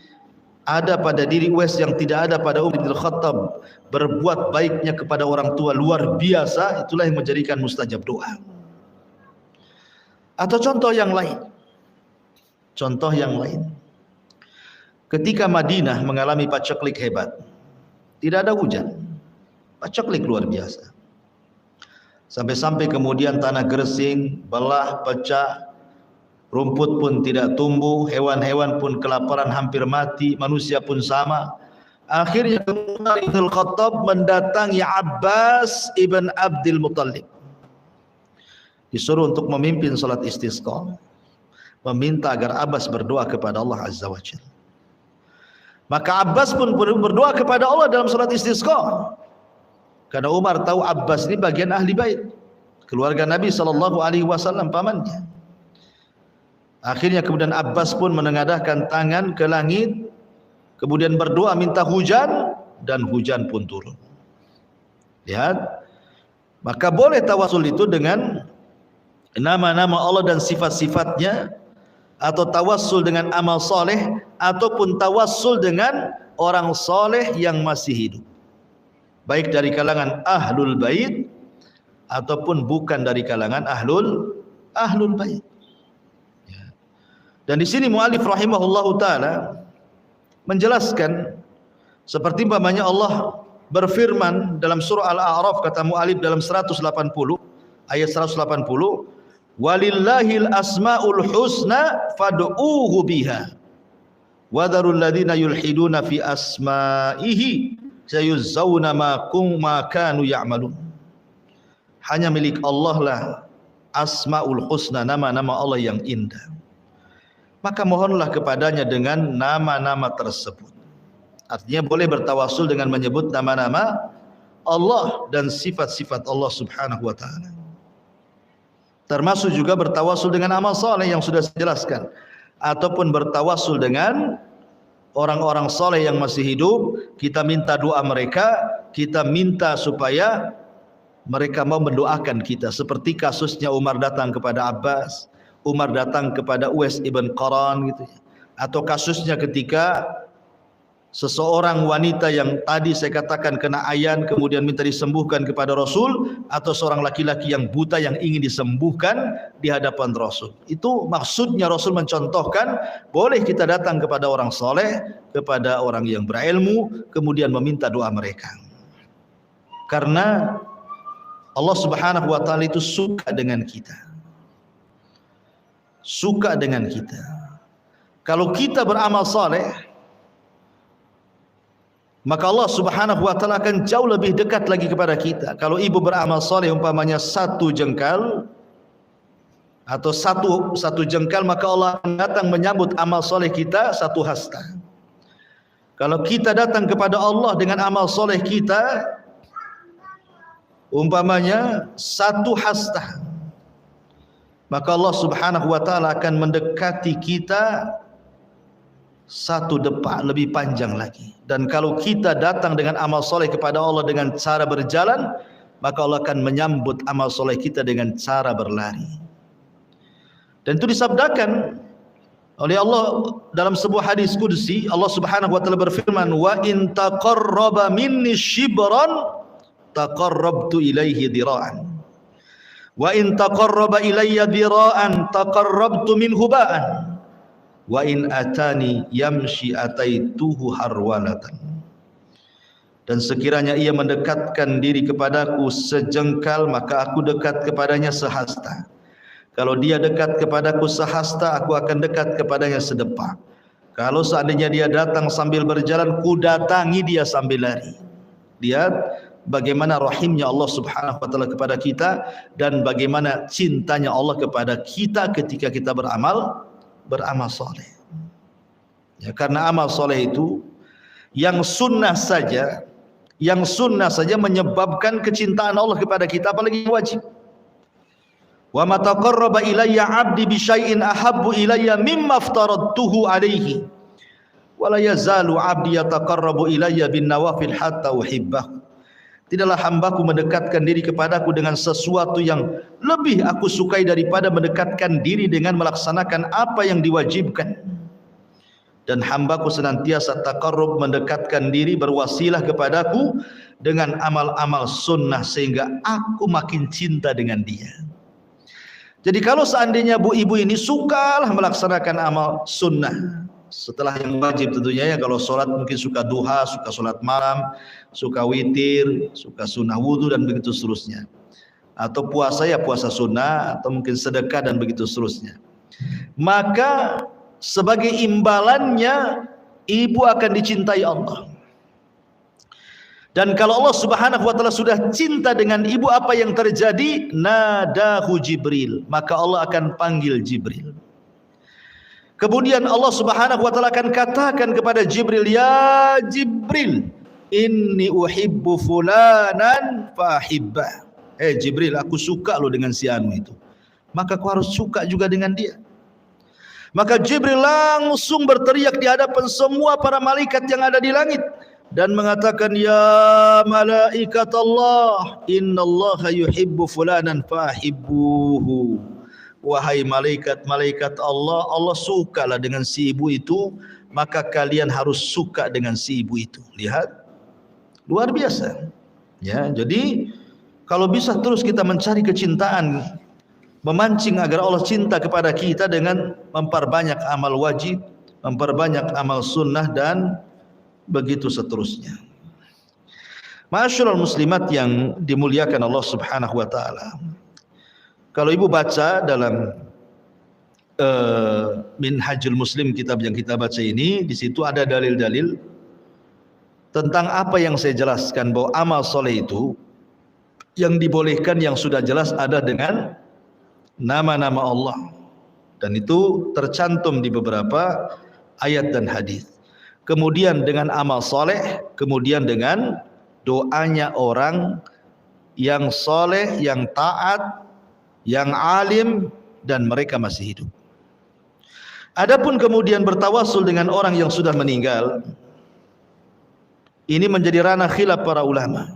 ada pada diri Uwais yang tidak ada pada Umar bin Khattab, berbuat baiknya kepada orang tua luar biasa, itulah yang menjadikan mustajab doa. Atau contoh yang lain. Ketika Madinah mengalami paceklik hebat, tidak ada hujan, paceklik luar biasa. Sampai-sampai kemudian tanah gersing, belah, pecah, rumput pun tidak tumbuh, hewan-hewan pun kelaparan hampir mati, manusia pun sama. Akhirnya Umar bin Khattab mendatangi Abbas ibn Abdul Muttalib, disuruh untuk memimpin salat istisqa, meminta agar Abbas berdoa kepada Allah Azza wa Jalla. Maka Abbas pun berdoa kepada Allah dalam salat istisqa. Karena Umar tahu Abbas ini bagian ahli bait, keluarga Nabi SAW, pamannya. Akhirnya kemudian Abbas pun menengadahkan tangan ke langit, kemudian berdoa minta hujan, dan hujan pun turun. Lihat, maka boleh tawasul itu dengan nama-nama Allah dan sifat-sifatnya, atau tawassul dengan amal soleh, ataupun tawassul dengan orang soleh yang masih hidup, baik dari kalangan ahlul bait ataupun bukan dari kalangan ahlul bait. Dan di sini muallif rahimahullahu taala menjelaskan seperti umpamanya Allah berfirman dalam surah Al-A'raf, kata muallif dalam 180 ayat 180, walillahil asmaul husna fad'uuhu biha wa dharul ladzina yulhiduna fi asma'ihi sayuzzauna ma kanu ya'malun. Hanya milik Allah lah asmaul husna, nama-nama Allah yang indah, maka mohonlah kepadanya dengan nama-nama tersebut. Artinya boleh bertawasul dengan menyebut nama-nama Allah dan sifat-sifat Allah Subhanahu wa taala. Termasuk juga bertawasul dengan amal saleh yang sudah saya jelaskan, ataupun bertawasul dengan orang-orang saleh yang masih hidup. Kita minta doa mereka, kita minta supaya mereka mau mendoakan kita, seperti kasusnya Umar datang kepada Abbas, Umar datang kepada Uwais ibn Qaran gitu ya. Atau kasusnya ketika seseorang wanita yang tadi saya katakan kena ayan kemudian minta disembuhkan kepada Rasul, atau seorang laki-laki yang buta yang ingin disembuhkan di hadapan Rasul. Itu maksudnya Rasul mencontohkan boleh kita datang kepada orang soleh, kepada orang yang berilmu, kemudian meminta doa mereka. Karena Allah Subhanahu wa taala itu suka dengan kita. Suka dengan kita. Kalau kita beramal saleh, maka Allah Subhanahu wa taala akan jauh lebih dekat lagi kepada kita. Kalau ibu beramal saleh umpamanya satu jengkal atau satu jengkal, maka Allah akan datang menyambut amal saleh kita satu hasta. Kalau kita datang kepada Allah dengan amal saleh kita umpamanya satu hasta, maka Allah Subhanahu wa taala akan mendekati kita satu depak lebih panjang lagi. Dan kalau kita datang dengan amal soleh kepada Allah dengan cara berjalan, maka Allah akan menyambut amal soleh kita dengan cara berlari. Dan itu disabdakan oleh Allah dalam sebuah hadis qudsi. Allah Subhanahu wa taala berfirman, "Wa in taqarraba minni shibran taqarrabtu ilaihi dira'an. Wa in taqarraba ilayya dira'an taqarrabtu minhu ba'an. Wa in atani yamshi ataituhu harwalatan." Dan sekiranya ia mendekatkan diri kepadaku sejengkal, maka aku dekat kepadanya sehasta. Kalau dia dekat kepadaku sehasta, aku akan dekat kepadanya sedepak. Kalau seandainya dia datang sambil berjalan, ku datangi dia sambil lari. Lihat bagaimana rahimnya Allah Subhanahu wa taala kepada kita, dan bagaimana cintanya Allah kepada kita ketika kita beramal soleh. Ya, karena amal soleh itu yang sunnah saja menyebabkan kecintaan Allah kepada kita, apalagi wajib. Wa ma taqarraba ilayya 'abdi bi syai'in ahabbu ilayya mimma aftaradtuhu alaihi wa la yazalu 'abdi yataqarrabu ilayya bin nawafil hatta uhibbahu. Tidaklah hambaku mendekatkan diri kepadaku dengan sesuatu yang lebih aku sukai daripada mendekatkan diri dengan melaksanakan apa yang diwajibkan. Dan hambaku senantiasa taqarrub, mendekatkan diri, berwasilah kepadaku dengan amal-amal sunnah, sehingga aku makin cinta dengan dia. Jadi kalau seandainya ibu ini sukalah melaksanakan amal sunnah setelah yang wajib tentunya ya. Kalau sholat mungkin suka duha, suka sholat malam, suka witir, suka sunnah wudu dan begitu seterusnya. Atau puasa ya puasa sunnah, atau mungkin sedekah dan begitu seterusnya. Maka sebagai imbalannya ibu akan dicintai Allah. Dan kalau Allah Subhanahu wa taala sudah cinta dengan ibu, apa yang terjadi? Nadahu Jibril, maka Allah akan panggil Jibril. Kemudian Allah Subhanahu wa taala akan katakan kepada Jibril, "Ya Jibril, inni uhibbu fulanan fahibbah." Jibril, aku suka lo dengan si anu itu, maka kau harus suka juga dengan dia. Maka Jibril langsung berteriak di hadapan semua para malaikat yang ada di langit dan mengatakan, "Ya malaikat Allah, innallaha yuhibbu fulanan fahibbuhu." Wahai malaikat-malaikat Allah, Allah sukalah dengan si ibu itu, maka kalian harus suka dengan si ibu itu. Lihat, luar biasa. Ya, jadi kalau bisa terus kita mencari kecintaan, memancing agar Allah cinta kepada kita dengan memperbanyak amal wajib, memperbanyak amal sunnah dan begitu seterusnya. Ma'asyiral muslimat yang dimuliakan Allah Subhanahu wa taala. Kalau ibu baca dalam Minhajul Muslim, kitab yang kita baca ini, di situ ada dalil-dalil tentang apa yang saya jelaskan, bahwa amal soleh itu yang dibolehkan yang sudah jelas ada dengan nama-nama Allah, dan itu tercantum di beberapa ayat dan hadis. Kemudian dengan amal soleh, kemudian dengan doanya orang yang soleh, yang taat, yang alim, dan mereka masih hidup. Adapun kemudian bertawasul dengan orang yang sudah meninggal, ini menjadi ranah khilaf para ulama.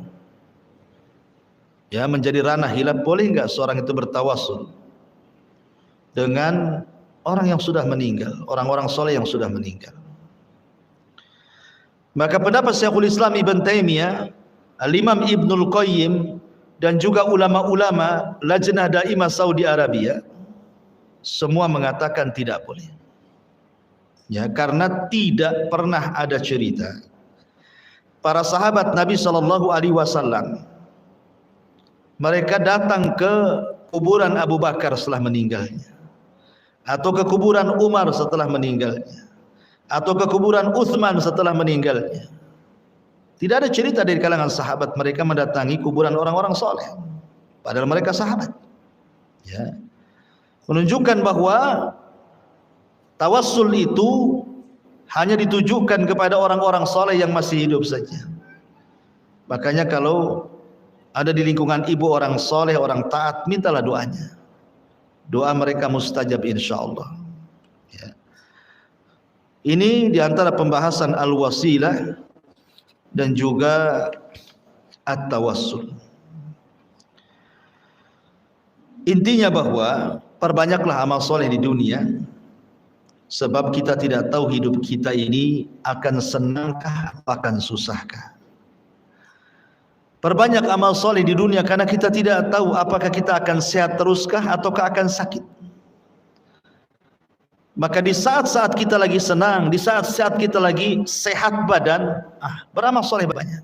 Ya, menjadi ranah khilaf, boleh enggak seorang itu bertawasul dengan orang yang sudah meninggal, orang-orang soleh yang sudah meninggal. Maka pendapat Syekhul Islam Ibn Taimiyah, Al-Imam Ibnul Qayyim, dan juga ulama-ulama Lajnah Daimah Saudi Arabia, semua mengatakan tidak boleh. Ya, karena tidak pernah ada cerita para sahabat Nabi sallallahu alaihi wasallam mereka datang ke kuburan Abu Bakar setelah meninggalnya, atau ke kuburan Umar setelah meninggalnya, atau ke kuburan Utsman setelah meninggalnya. Tidak ada cerita dari kalangan sahabat mereka mendatangi kuburan orang-orang soleh, padahal mereka sahabat. Ya. Menunjukkan bahwa tawassul itu hanya ditujukan kepada orang-orang soleh yang masih hidup saja. Makanya kalau ada di lingkungan ibu orang soleh, orang taat, mintalah doanya. Doa mereka mustajab insyaallah. Ya. Ini diantara pembahasan al-wasilah dan juga at-tawassul. Intinya bahwa perbanyaklah amal soleh di dunia, sebab kita tidak tahu hidup kita ini akan senangkah atau akan susahkah. Perbanyak amal soleh di dunia karena kita tidak tahu apakah kita akan sehat teruskah ataukah akan sakit. Maka di saat-saat kita lagi senang, di saat-saat kita lagi sehat badan, beramal soleh banyak.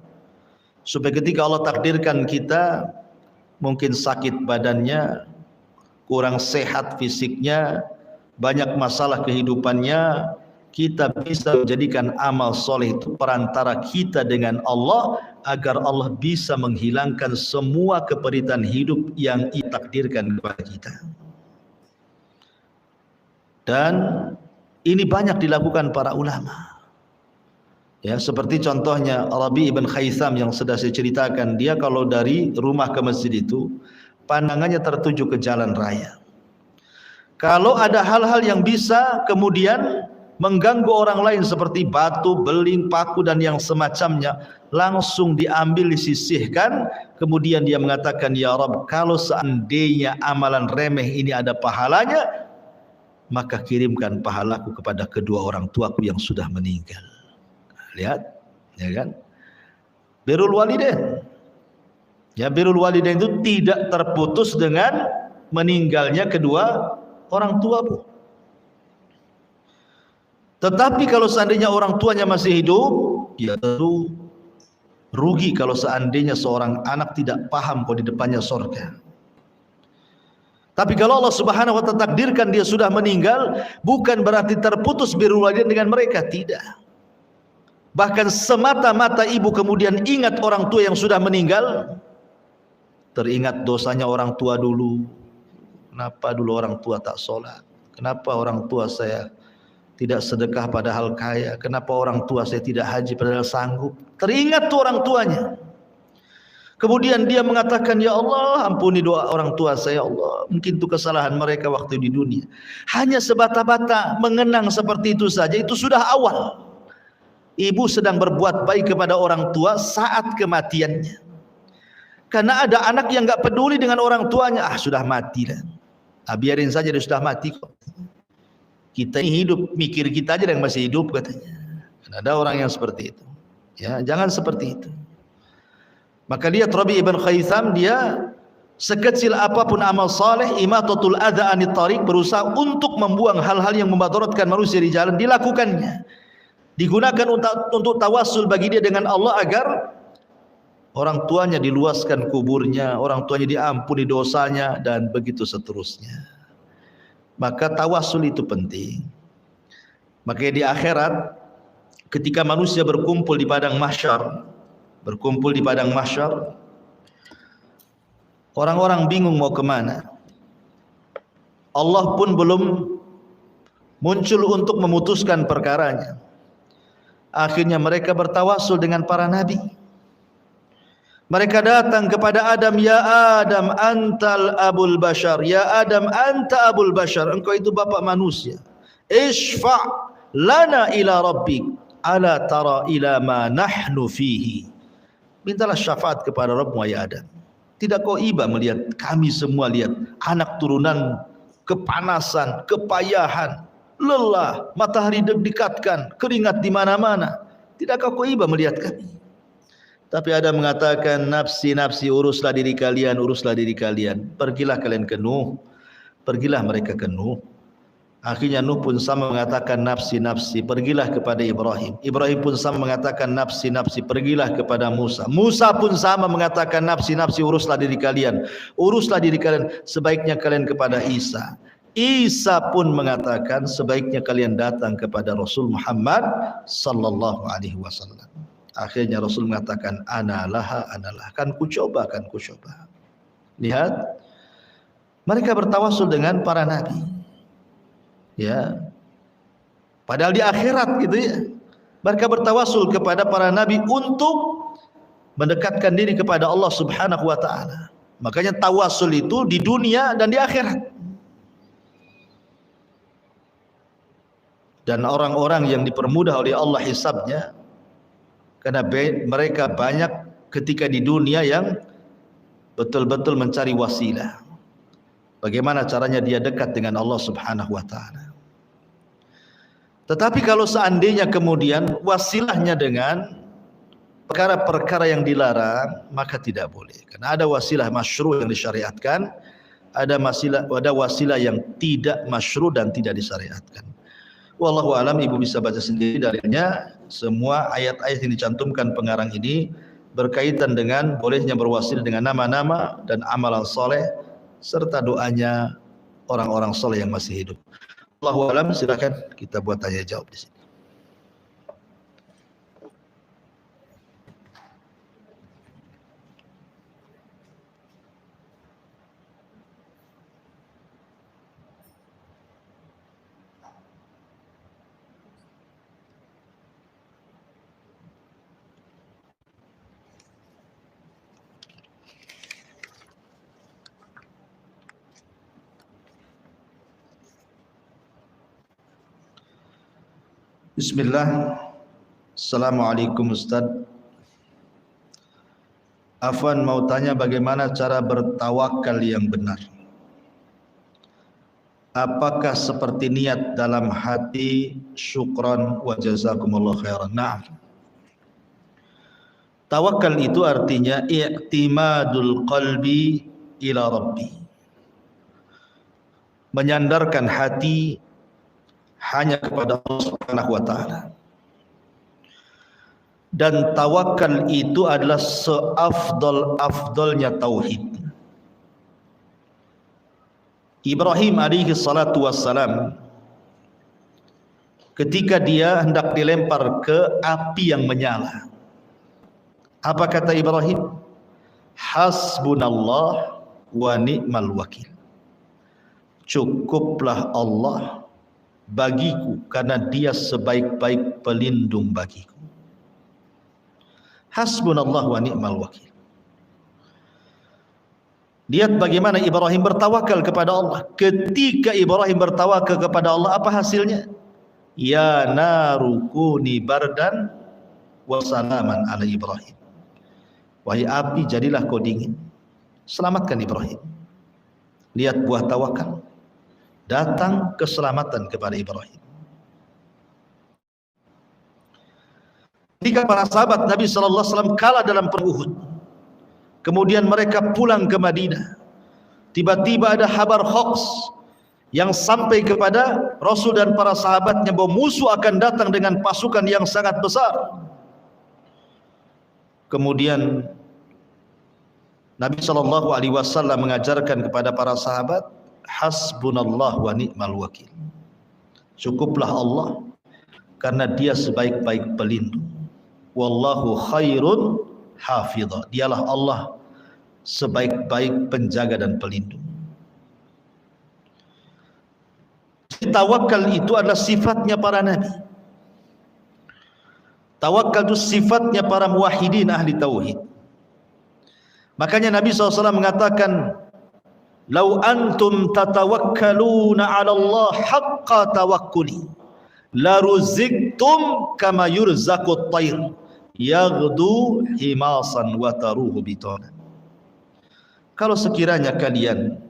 Supaya ketika Allah takdirkan kita mungkin sakit badannya, kurang sehat fisiknya, banyak masalah kehidupannya, kita bisa menjadikan amal soleh itu perantara kita dengan Allah, agar Allah bisa menghilangkan semua keperitan hidup yang ditakdirkan kepada kita. Dan ini banyak dilakukan para ulama. Ya, seperti contohnya Rabi ibn Khaitham yang sudah saya ceritakan, dia kalau dari rumah ke masjid itu pandangannya tertuju ke jalan raya. Kalau ada hal-hal yang bisa kemudian mengganggu orang lain seperti batu, beling, paku dan yang semacamnya, langsung diambil, disisihkan. Kemudian dia mengatakan, ya Rabb, kalau seandainya amalan remeh ini ada pahalanya, maka kirimkan pahalaku kepada kedua orang tuaku yang sudah meninggal. Lihat, ya kan? Birrul walidain. Ya, birrul walidain itu tidak terputus dengan meninggalnya kedua orang tuamu. Tetapi kalau seandainya orang tuanya masih hidup, ya tentu rugi kalau seandainya seorang anak tidak paham kalau di depannya surga. Tapi kalau Allah Subhanahu wa ta'ala takdirkan dia sudah meninggal, bukan berarti terputus birrul walidain dengan mereka, tidak. Bahkan semata-mata ibu kemudian ingat orang tua yang sudah meninggal, teringat dosanya orang tua dulu. Kenapa dulu orang tua tak sholat? Kenapa orang tua saya tidak sedekah padahal kaya? Kenapa orang tua saya tidak haji padahal sanggup? Teringat tuh orang tuanya. Kemudian dia mengatakan, ya Allah, ampuni doa orang tua saya, Allah. Mungkin itu kesalahan mereka waktu di dunia. Hanya sebata-bata mengenang seperti itu saja, itu sudah awal. Ibu sedang berbuat baik kepada orang tua saat kematiannya. Karena ada anak yang gak peduli dengan orang tuanya, sudah mati lah. Biarin saja, dia sudah mati kok. Kita ini hidup, mikir kita aja yang masih hidup katanya. Dan ada orang yang seperti itu. Ya, jangan seperti itu. Maka dia Rabi ibn Khaitham, dia sekecil apapun amal saleh, imatatul adza anit tariq, berusaha untuk membuang hal-hal yang memadaratkan manusia di jalan, dilakukannya. Digunakan untuk tawassul bagi dia dengan Allah agar orang tuanya diluaskan kuburnya, orang tuanya diampuni dosanya, dan begitu seterusnya. Maka tawassul itu penting. Makanya di akhirat ketika manusia berkumpul di padang mahsyar, orang-orang bingung mau kemana. Allah pun belum muncul untuk memutuskan perkaranya. Akhirnya mereka bertawassul dengan para nabi. Mereka datang kepada Adam, ya Adam antal abul bashar, ya Adam anta abul bashar, engkau itu bapak manusia. Ishfa' lana ila rabbik, ala tara ila ma nahnu fihi. Mintalah syafaat kepada Rabbmu ya Adam. Tidak kau iba melihat kami semua, lihat anak turunan, kepanasan, kepayahan, lelah, matahari didekatkan, keringat di mana-mana. Tidakkah kau iba melihat kami? Tapi Adam mengatakan, nafsi nafsi, uruslah diri kalian, uruslah diri kalian. Pergilah kalian ke Nuh, pergilah mereka ke Nuh. Akhirnya Nuh pun sama mengatakan nafsi nafsi, pergilah kepada Ibrahim. Ibrahim pun sama mengatakan nafsi nafsi, pergilah kepada Musa. Musa pun sama mengatakan nafsi nafsi, uruslah diri kalian. Uruslah diri kalian, sebaiknya kalian kepada Isa. Isa pun mengatakan sebaiknya kalian datang kepada Rasul Muhammad sallallahu alaihi wasallam. Akhirnya Rasul mengatakan analah, kan ku coba. Lihat, mereka bertawasul dengan para nabi. Ya. Padahal di akhirat gitu ya. Mereka bertawasul kepada para nabi untuk mendekatkan diri kepada Allah Subhanahu wa taala. Makanya tawasul itu di dunia dan di akhirat. Dan orang-orang yang dipermudah oleh Allah hisabnya, karena mereka banyak ketika di dunia yang betul-betul mencari wasilah. Bagaimana caranya dia dekat dengan Allah Subhanahu wa taala. Tetapi kalau seandainya kemudian wasilahnya dengan perkara-perkara yang dilarang, maka tidak boleh. Karena ada wasilah masyru' yang disyariatkan, ada wasilah yang tidak masyru' dan tidak disyariatkan. Wallahu alam, ibu bisa baca sendiri dalilnya. Semua ayat-ayat yang dicantumkan pengarang ini berkaitan dengan bolehnya berwasilah dengan nama-nama dan amalan soleh serta doanya orang-orang soleh yang masih hidup. Wallahu alam, silakan kita buat tanya jawab di sini. Bismillah. Assalamualaikum Ustaz. Afwan mau tanya bagaimana cara bertawakal yang benar. Apakah seperti niat dalam hati syukran wa jazakumullah khairan? Nah, tawakal itu artinya i'timadul qalbi ila rabbi. Menyandarkan hati hanya kepada Allah Subhanahu wa taala. Dan tawakal itu adalah seafdal-afdalnya tauhid. Ibrahim alaihi salatu wassalam, ketika dia hendak dilempar ke api yang menyala, apa kata Ibrahim? Hasbunallah wa ni'mal wakil. Cukuplah Allah bagiku karena dia sebaik-baik pelindung bagiku. Hasbunallah wa ni'mal wakil. Lihat bagaimana Ibrahim bertawakal kepada Allah. Ketika Ibrahim bertawakal kepada Allah, apa hasilnya? Ya naru kuni bardan wa salaman ala Ibrahim. Wahai api, jadilah kau dingin. Selamatkan Ibrahim. Lihat buah tawakal. Datang keselamatan kepada Ibrahim. Ketika para sahabat Nabi sallallahu alaihi wasallam kalah dalam perang Uhud, kemudian mereka pulang ke Madinah, tiba-tiba ada kabar hoax yang sampai kepada Rasul dan para sahabatnya bahwa musuh akan datang dengan pasukan yang sangat besar. Kemudian Nabi sallallahu alaihi wasallam mengajarkan kepada para sahabat, hasbunallah wa ni'mal wakil. Cukuplah Allah karena dia sebaik-baik pelindung. Wallahu khairun hafidha. Dialah Allah sebaik-baik penjaga dan pelindung. Tawakal itu adalah sifatnya para nabi. Tawakal itu sifatnya para muwahhidin ahli tauhid. Makanya Nabi SAW mengatakan, "Lau antum tatawakkaluna 'ala Allah haqqa tawakkuli, la ruziktum kama yurzaqut tayr, yaghdu himasan wa taruhu bitana." Kalau sekiranya kalian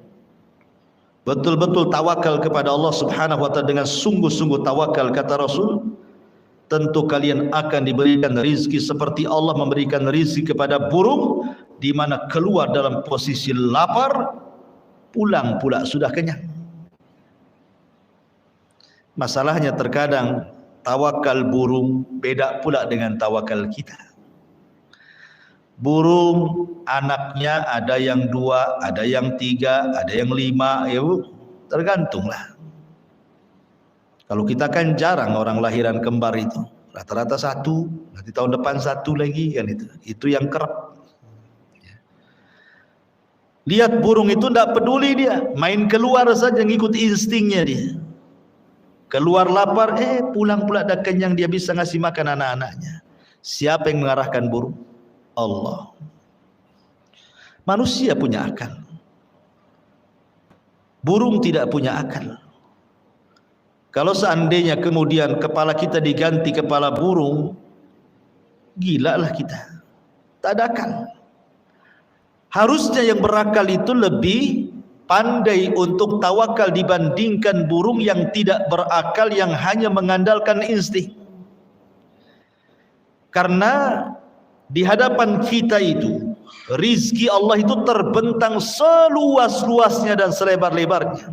betul-betul tawakal kepada Allah Subhanahu wa taala dengan sungguh-sungguh tawakal, kata Rasul, tentu kalian akan diberikan rizki seperti Allah memberikan rizki kepada burung, di mana keluar dalam posisi lapar, pulang pula sudah kenyang. Masalahnya terkadang tawakal burung beda pula dengan tawakal kita. Burung anaknya ada yang 2, ada yang 3, ada yang 5, ya Bu, tergantunglah. Kalau kita kan jarang orang lahiran kembar itu, rata-rata 1, nanti tahun depan 1 lagi kan itu yang kerap. Lihat burung itu tidak peduli dia, main keluar saja ngikut instingnya dia. Keluar lapar, pulang pula dah kenyang, dia bisa ngasih makan anak-anaknya. Siapa yang mengarahkan burung? Allah. Manusia punya akal, burung tidak punya akal. Kalau seandainya kemudian kepala kita diganti kepala burung, gila lah kita, tak ada akal. Harusnya yang berakal itu lebih pandai untuk tawakal dibandingkan burung yang tidak berakal, yang hanya mengandalkan insting. Karena di hadapan kita itu rizki Allah itu terbentang seluas-luasnya dan selebar-lebarnya.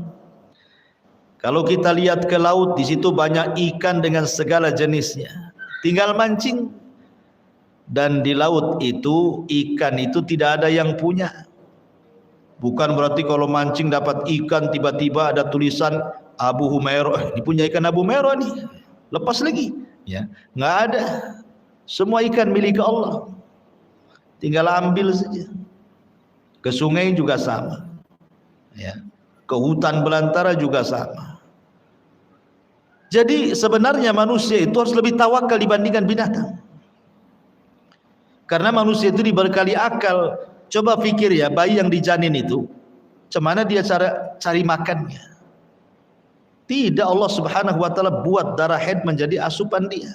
Kalau kita lihat ke laut, di situ banyak ikan dengan segala jenisnya, tinggal mancing. Dan di laut itu ikan itu tidak ada yang punya. Bukan berarti kalau mancing dapat ikan tiba-tiba ada tulisan Abu Humairah, ini punya ikan Abu Humairah nih, lepas lagi, ya nggak ada. Semua ikan milik Allah, tinggal ambil saja. Ke sungai juga sama, ya. Ke hutan belantara juga sama. Jadi sebenarnya manusia itu harus lebih tawakal dibandingkan binatang. Karena manusia itu dibekali akal. Coba pikir ya, bayi yang dijanin itu, cemana dia cara cari makannya? Tidak, Allah Subhanahu wa taala buat darah haid menjadi asupan dia.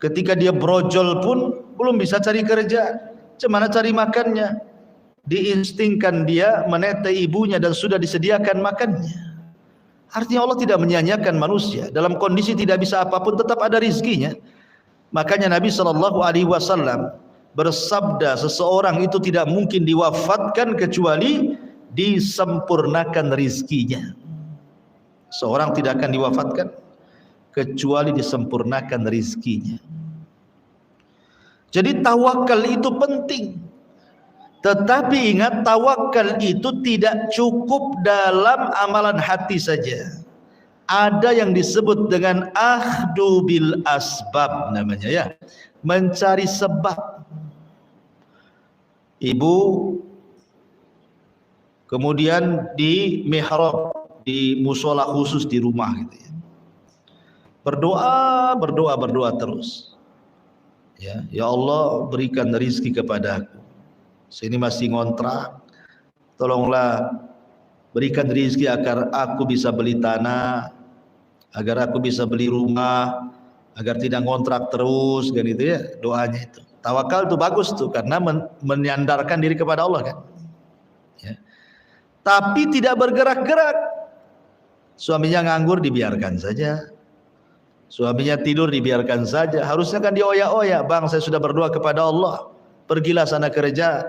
Ketika dia brojol pun belum bisa cari kerja, cemana cari makannya? Diinstingkan dia menetai ibunya dan sudah disediakan makannya. Artinya Allah tidak menyia-nyiakan manusia. Dalam kondisi tidak bisa apapun tetap ada rizkinya. Makanya Nabi SAW bersabda, seseorang itu tidak mungkin diwafatkan kecuali disempurnakan rizkinya. Seorang tidak akan diwafatkan kecuali disempurnakan rizkinya. Jadi tawakal itu penting. Tetapi ingat, tawakal itu tidak cukup dalam amalan hati saja. Ada yang disebut dengan akhdu bil asbab namanya, ya, mencari sebab. Ibu kemudian di mihrab, di musola khusus di rumah gitu ya, berdoa terus, ya Allah berikan rizki kepadaku, sini masih ngontrak, tolonglah berikan rizki agar aku bisa beli tanah, agar aku bisa beli rumah, agar tidak ngontrak terus, kan itu ya doanya itu. Tawakal itu bagus tuh, karena menyandarkan diri kepada Allah kan, ya. Tapi tidak bergerak-gerak. Suaminya nganggur dibiarkan saja, suaminya tidur dibiarkan saja. Harusnya kan dioyak-oyak, bang saya sudah berdoa kepada Allah, pergilah sana kerja,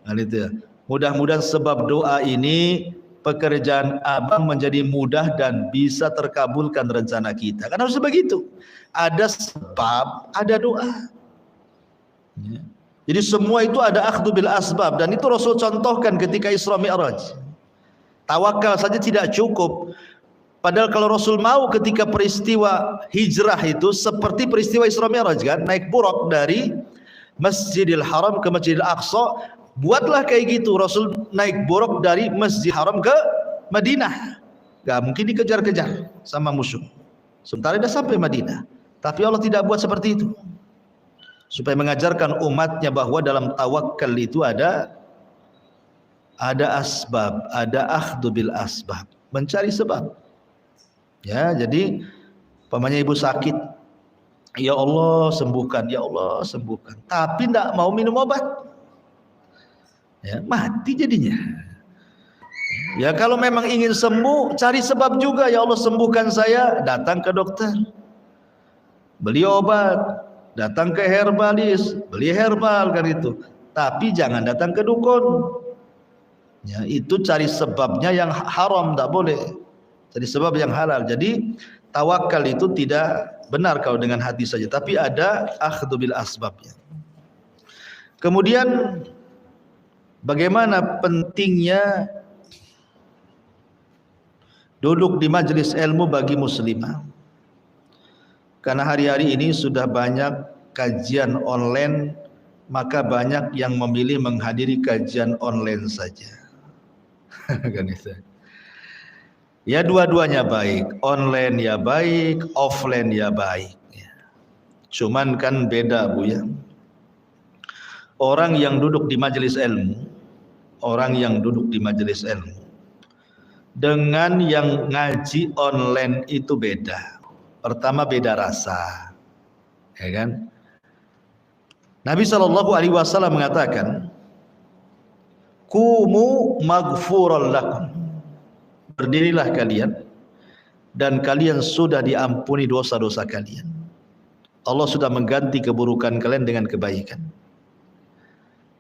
kan itu ya. Mudah-mudahan sebab doa ini pekerjaan abang menjadi mudah dan bisa terkabulkan rencana kita. Kan harus begitu. Ada sebab, ada doa. Ya. Jadi semua itu ada akhdhu bil asbab, dan itu Rasul contohkan ketika Isra Mi'raj. Tawakal saja tidak cukup. Padahal kalau Rasul mau ketika peristiwa hijrah itu seperti peristiwa Isra Mi'raj kan, naik buraq dari Masjidil Haram ke Masjidil Aqsa. Buatlah kayak gitu, Rasul naik buraq dari Masjid Haram ke Madinah. Gak mungkin dikejar-kejar sama musuh. Sementara dia sampai Madinah. Tapi Allah tidak buat seperti itu, supaya mengajarkan umatnya bahwa dalam tawakal itu ada asbab, ada akhdhu bil asbab, mencari sebab. Ya, jadi pamannya ibu sakit, ya Allah sembuhkan, ya Allah sembuhkan, tapi tidak mau minum obat, ya mati jadinya. Ya kalau memang ingin sembuh, cari sebab juga, ya Allah sembuhkan saya, datang ke dokter, beli obat, datang ke herbalis, beli herbal kan itu. Tapi jangan datang ke dukun. Ya, itu cari sebabnya yang haram, tak boleh. Jadi sebab yang halal. Jadi tawakal itu tidak benar kalau dengan hati saja, tapi ada akhdhu bil asbabnya. Kemudian bagaimana pentingnya duduk di majelis ilmu bagi muslimah? Karena hari-hari ini sudah banyak kajian online, maka banyak yang memilih menghadiri kajian online saja. Kan itu. Ya dua-duanya baik, online ya baik, offline ya baik. Cuman kan beda Bu ya. Orang yang duduk di majelis ilmu, orang yang duduk di majelis ilmu dengan yang ngaji online itu beda. Pertama beda rasa, ya kan? Nabi SAW mengatakan, "Qumu maghfuran lakum." Berdirilah kalian dan kalian sudah diampuni dosa-dosa kalian. Allah sudah mengganti keburukan kalian dengan kebaikan.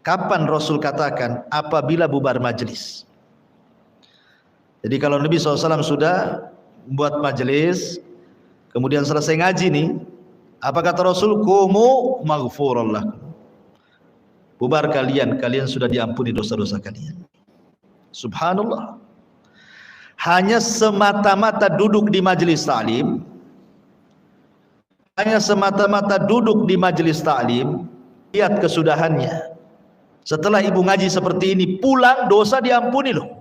Kapan Rasul katakan? Apabila bubar majelis. Jadi kalau Nabi SAW sudah buat majelis, kemudian selesai ngaji nih, apa kata Rasul? Qumu maghfuran lakum. Bubar kalian, kalian sudah diampuni dosa-dosa kalian. Subhanallah. Hanya semata-mata duduk di majelis ta'lim, hanya semata-mata duduk di majelis ta'lim, lihat kesudahannya. Setelah ibu ngaji seperti ini, pulang dosa diampuni loh.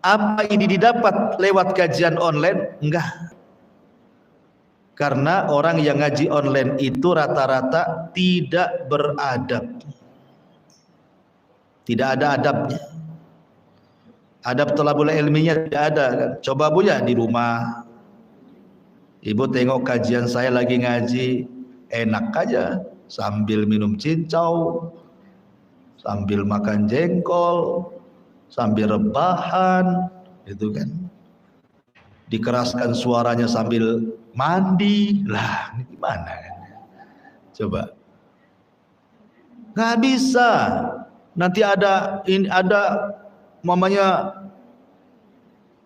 Apa ini didapat lewat kajian online? Enggak. Karena orang yang ngaji online itu rata-rata tidak beradab. Tidak ada adabnya. Adab thalabul ilminya tidak ada kan. Coba Bu ya di rumah, ibu tengok kajian saya lagi ngaji, enak aja sambil minum cincau, sambil makan jengkol, sambil rebahan, itu kan. Dikeraskan suaranya sambil mandi, lah ini gimana kan? Coba, nggak bisa. Nanti ada mamanya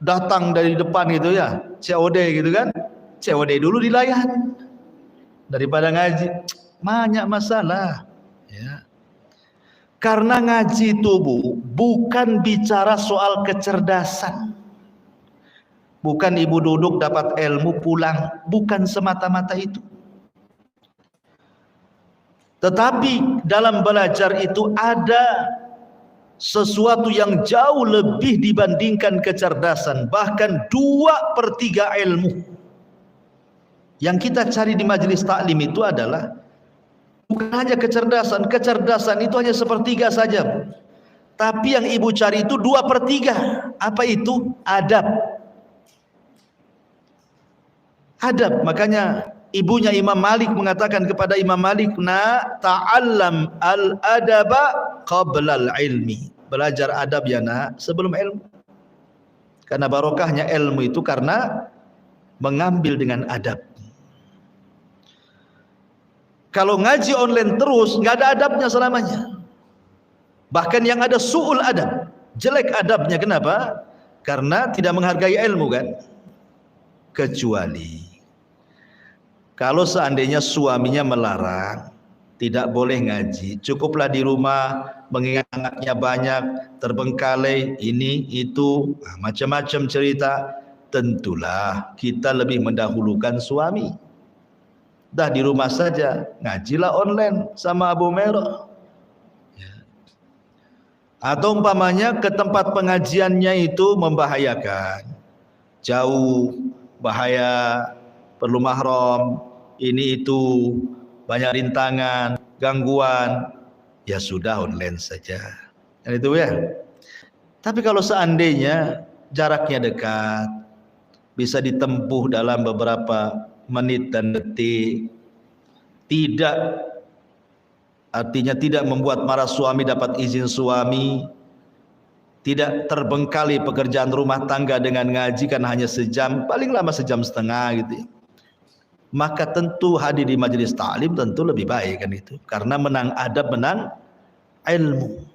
datang dari depan gitu ya, COD gitu kan, COD dulu dilayan daripada ngaji, banyak masalah ya. Karena ngaji itu Bu, bukan bicara soal kecerdasan, bukan ibu duduk dapat ilmu pulang, bukan semata-mata itu. Tetapi dalam belajar itu ada sesuatu yang jauh lebih dibandingkan kecerdasan, bahkan 2/3 ilmu yang kita cari di majelis taklim itu adalah bukan hanya kecerdasan. Kecerdasan itu hanya 1/3 saja, tapi yang ibu cari itu 2/3. Apa itu? Adab. Adab. Makanya ibunya Imam Malik mengatakan kepada Imam Malik, "Na ta'allam al-adaba qabla al-ilmi." Belajar adab ya nak sebelum ilmu. Karena barokahnya ilmu itu karena mengambil dengan adab. Kalau ngaji online terus nggak ada adabnya selamanya. Bahkan yang ada su'ul adab, jelek adabnya. Kenapa? Karena tidak menghargai ilmu kan. Kecuali kalau seandainya suaminya melarang, tidak boleh ngaji, cukuplah di rumah, mengingat anaknya banyak, terbengkalai, ini, itu, macam-macam cerita, tentulah kita lebih mendahulukan suami. Dah di rumah saja, ngajilah online sama Abu Merah. Atau umpamanya ke tempat pengajiannya itu membahayakan, jauh, bahaya, perlu mahram, ini itu, banyak rintangan, gangguan, ya sudah online saja. Dan itu ya. Tapi kalau seandainya jaraknya dekat, bisa ditempuh dalam beberapa menit dan detik, artinya tidak membuat marah suami, dapat izin suami, tidak terbengkalai pekerjaan rumah tangga dengan ngaji kan hanya sejam, paling lama 1,5 jam gitu ya. Maka tentu hadir di majelis ta'lim tentu lebih baik kan itu, karena menang adab, menang ilmu.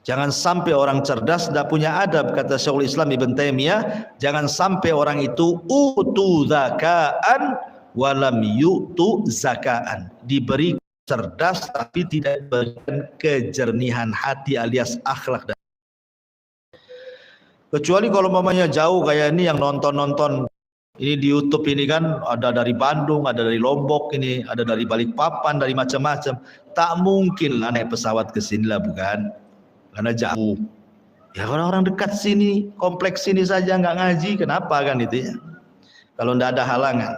Jangan sampai orang cerdas tidak punya adab, kata Syekhul Islam Ibn Taimiyah. Jangan sampai orang itu utu zakaan walam yu'tu zakaan, diberi cerdas tapi tidak diberikan kejernihan hati alias akhlak. Kecuali kalau mamanya jauh kayak ini yang nonton ini di YouTube ini kan, ada dari Bandung, ada dari Lombok ini, ada dari Balikpapan, dari macam-macam. Tak mungkin lah naik pesawat ke sini lah, bukan? Karena jauh. Ya orang-orang dekat sini, kompleks sini saja nggak ngaji, kenapa kan itu ya? Kalau tidak ada halangan.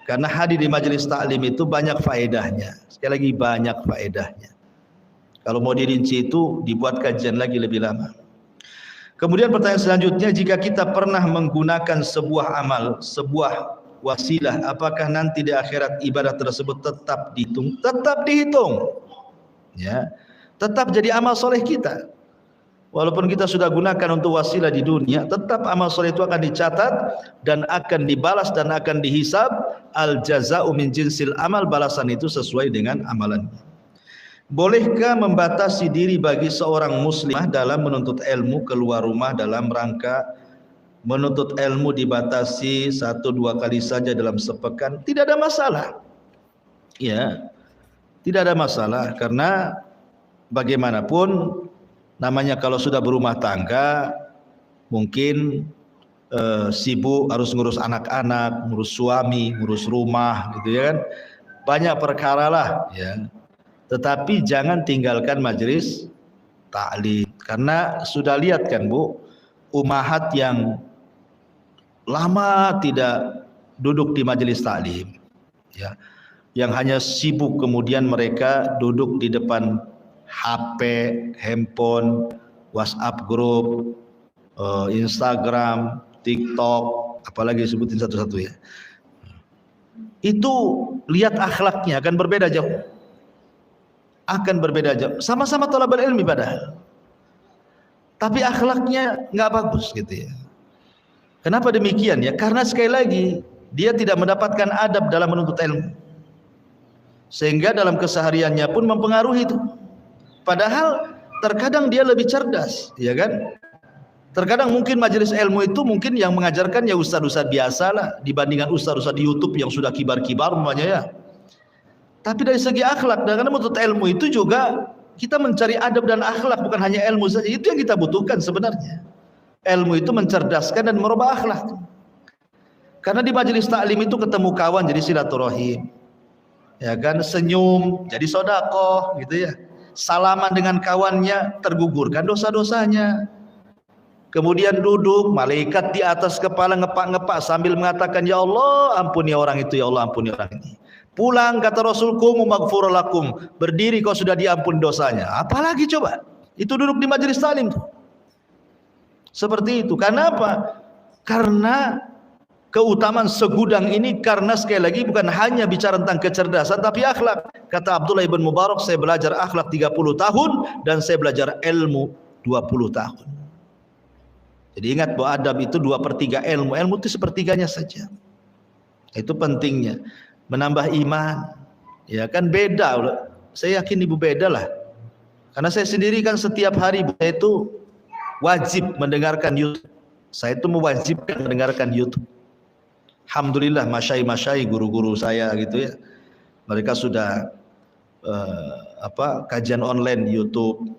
Karena hadir di majelis taklim itu banyak faedahnya. Sekali lagi banyak faedahnya. Kalau mau dirinci itu dibuat kajian lagi lebih lama. Kemudian pertanyaan selanjutnya, jika kita pernah menggunakan sebuah amal, sebuah wasilah, apakah nanti di akhirat ibadah tersebut tetap dihitung? Tetap dihitung. Ya. Tetap jadi amal soleh kita. Walaupun kita sudah gunakan untuk wasilah di dunia, tetap amal soleh itu akan dicatat dan akan dibalas dan akan dihisab. Al jaza'u min jinsil amal, balasan itu sesuai dengan amalannya. Bolehkah membatasi diri bagi seorang muslimah dalam menuntut ilmu keluar rumah dalam rangka menuntut ilmu dibatasi 1-2 kali saja dalam sepekan? Tidak ada masalah. Ya, tidak ada masalah, karena bagaimanapun namanya kalau sudah berumah tangga mungkin sibuk, harus ngurus anak-anak, ngurus suami, ngurus rumah, gitu ya kan. Banyak perkara lah, ya. Tetapi jangan tinggalkan majelis taklim, karena sudah lihat kan Bu, umahat yang lama tidak duduk di majelis taklim, ya, yang hanya sibuk kemudian mereka duduk di depan HP, handphone, WhatsApp grup, Instagram, TikTok, apalagi sebutin satu-satu ya. Itu lihat akhlaknya akan berbeda jauh. Akan berbeda jauh. Sama-sama thalabul ilmi padahal. Tapi akhlaknya nggak bagus gitu ya. Kenapa demikian ya? Karena sekali lagi dia tidak mendapatkan adab dalam menuntut ilmu. Sehingga dalam kesehariannya pun mempengaruhi itu. Padahal terkadang dia lebih cerdas, ya kan? Terkadang mungkin majelis ilmu itu mungkin yang mengajarkan ya ustaz-ustaz biasa lah dibandingkan ustaz-ustaz di YouTube yang sudah kibar-kibar namanya ya. Tapi dari segi akhlak, dan karena menuntut ilmu itu juga kita mencari adab dan akhlak, bukan hanya ilmu saja. Itu yang kita butuhkan sebenarnya. Ilmu itu mencerdaskan dan merubah akhlak. Karena di majelis taklim itu ketemu kawan jadi silaturahim, ya kan, senyum jadi sedekah gitu ya. Salaman dengan kawannya tergugurkan dosa-dosanya. Kemudian duduk, malaikat di atas kepala ngepak-ngepak sambil mengatakan, ya Allah ampuni orang itu, ya Allah ampuni orang ini. Pulang kata Rasulku, maghfurun lakum, berdiri kau sudah diampun dosanya. Apalagi coba, itu duduk di majelis taklim tuh. Seperti itu. Karena apa? Karena keutamaan segudang ini, karena sekali lagi bukan hanya bicara tentang kecerdasan tapi akhlak. Kata Abdullah ibn Mubarak, saya belajar akhlak 30 tahun dan saya belajar ilmu 20 tahun. Jadi ingat bahwa adab itu 2/3 ilmu. Ilmu itu sepertiganya saja. Itu pentingnya. Menambah iman. Ya kan beda. Saya yakin ibu beda lah. Karena saya sendiri kan setiap hari saya itu wajib mendengarkan YouTube. Saya itu mewajibkan mendengarkan YouTube. Alhamdulillah masyai-masyai guru-guru saya gitu ya. Mereka sudah kajian online YouTube.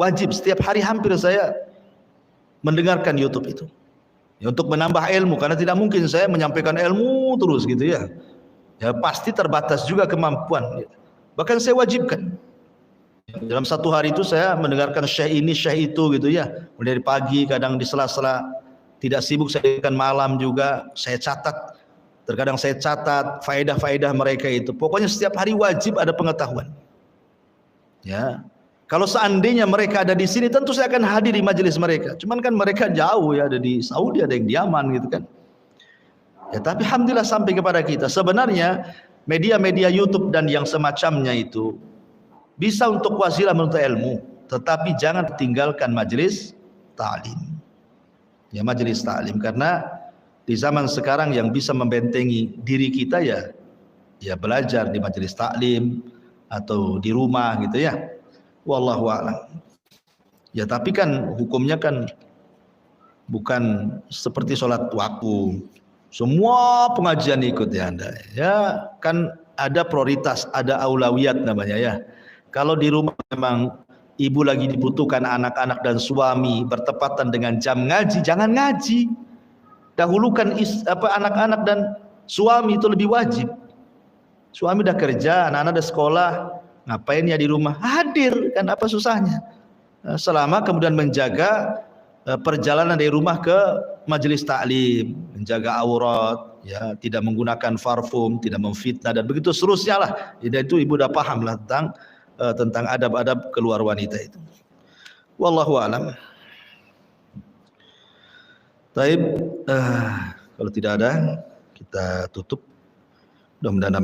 Wajib setiap hari hampir saya mendengarkan YouTube itu. Ya, untuk menambah ilmu, karena tidak mungkin saya menyampaikan ilmu terus gitu ya. Ya pasti terbatas juga kemampuan. Bahkan saya wajibkan. Dalam satu hari itu saya mendengarkan syekh ini, syekh itu gitu ya. Mulai dari pagi, kadang di sela-sela tidak sibuk saya dengarkan malam juga. Saya catat. Terkadang saya catat faedah-faedah mereka itu. Pokoknya setiap hari wajib ada pengetahuan. Ya. Kalau seandainya mereka ada di sini, tentu saya akan hadir di majelis mereka. Cuman kan mereka jauh ya, ada di Saudi, ada yang di Yaman gitu kan. Ya, tapi alhamdulillah sampai kepada kita. Sebenarnya media-media YouTube dan yang semacamnya itu bisa untuk wasilah menuntut ilmu, tetapi jangan tinggalkan majelis ta'lim. Ya, majelis ta'lim, karena di zaman sekarang yang bisa membentengi diri kita ya belajar di majelis ta'lim atau di rumah gitu ya. Wallahu a'lam. Ya tapi kan hukumnya kan bukan seperti sholat waktu. Semua pengajian ikut ya Anda. Ya kan ada prioritas, ada aulawiyat namanya ya. Kalau di rumah memang ibu lagi dibutuhkan anak-anak dan suami bertepatan dengan jam ngaji, jangan ngaji. Dahulukan anak-anak dan suami itu lebih wajib. Suami udah kerja, anak-anak udah sekolah, ngapain ya di rumah? Hadir, kan apa susahnya? Selama kemudian menjaga perjalanan dari rumah ke majelis taklim, menjaga aurat, ya, tidak menggunakan parfum, tidak memfitnah dan begitu seterusnya lah. Jadi itu ibu udah paham lah tentang adab-adab keluar wanita itu. Wallahu a'lam. Taib, kalau tidak ada kita tutup. Mudah-mudahan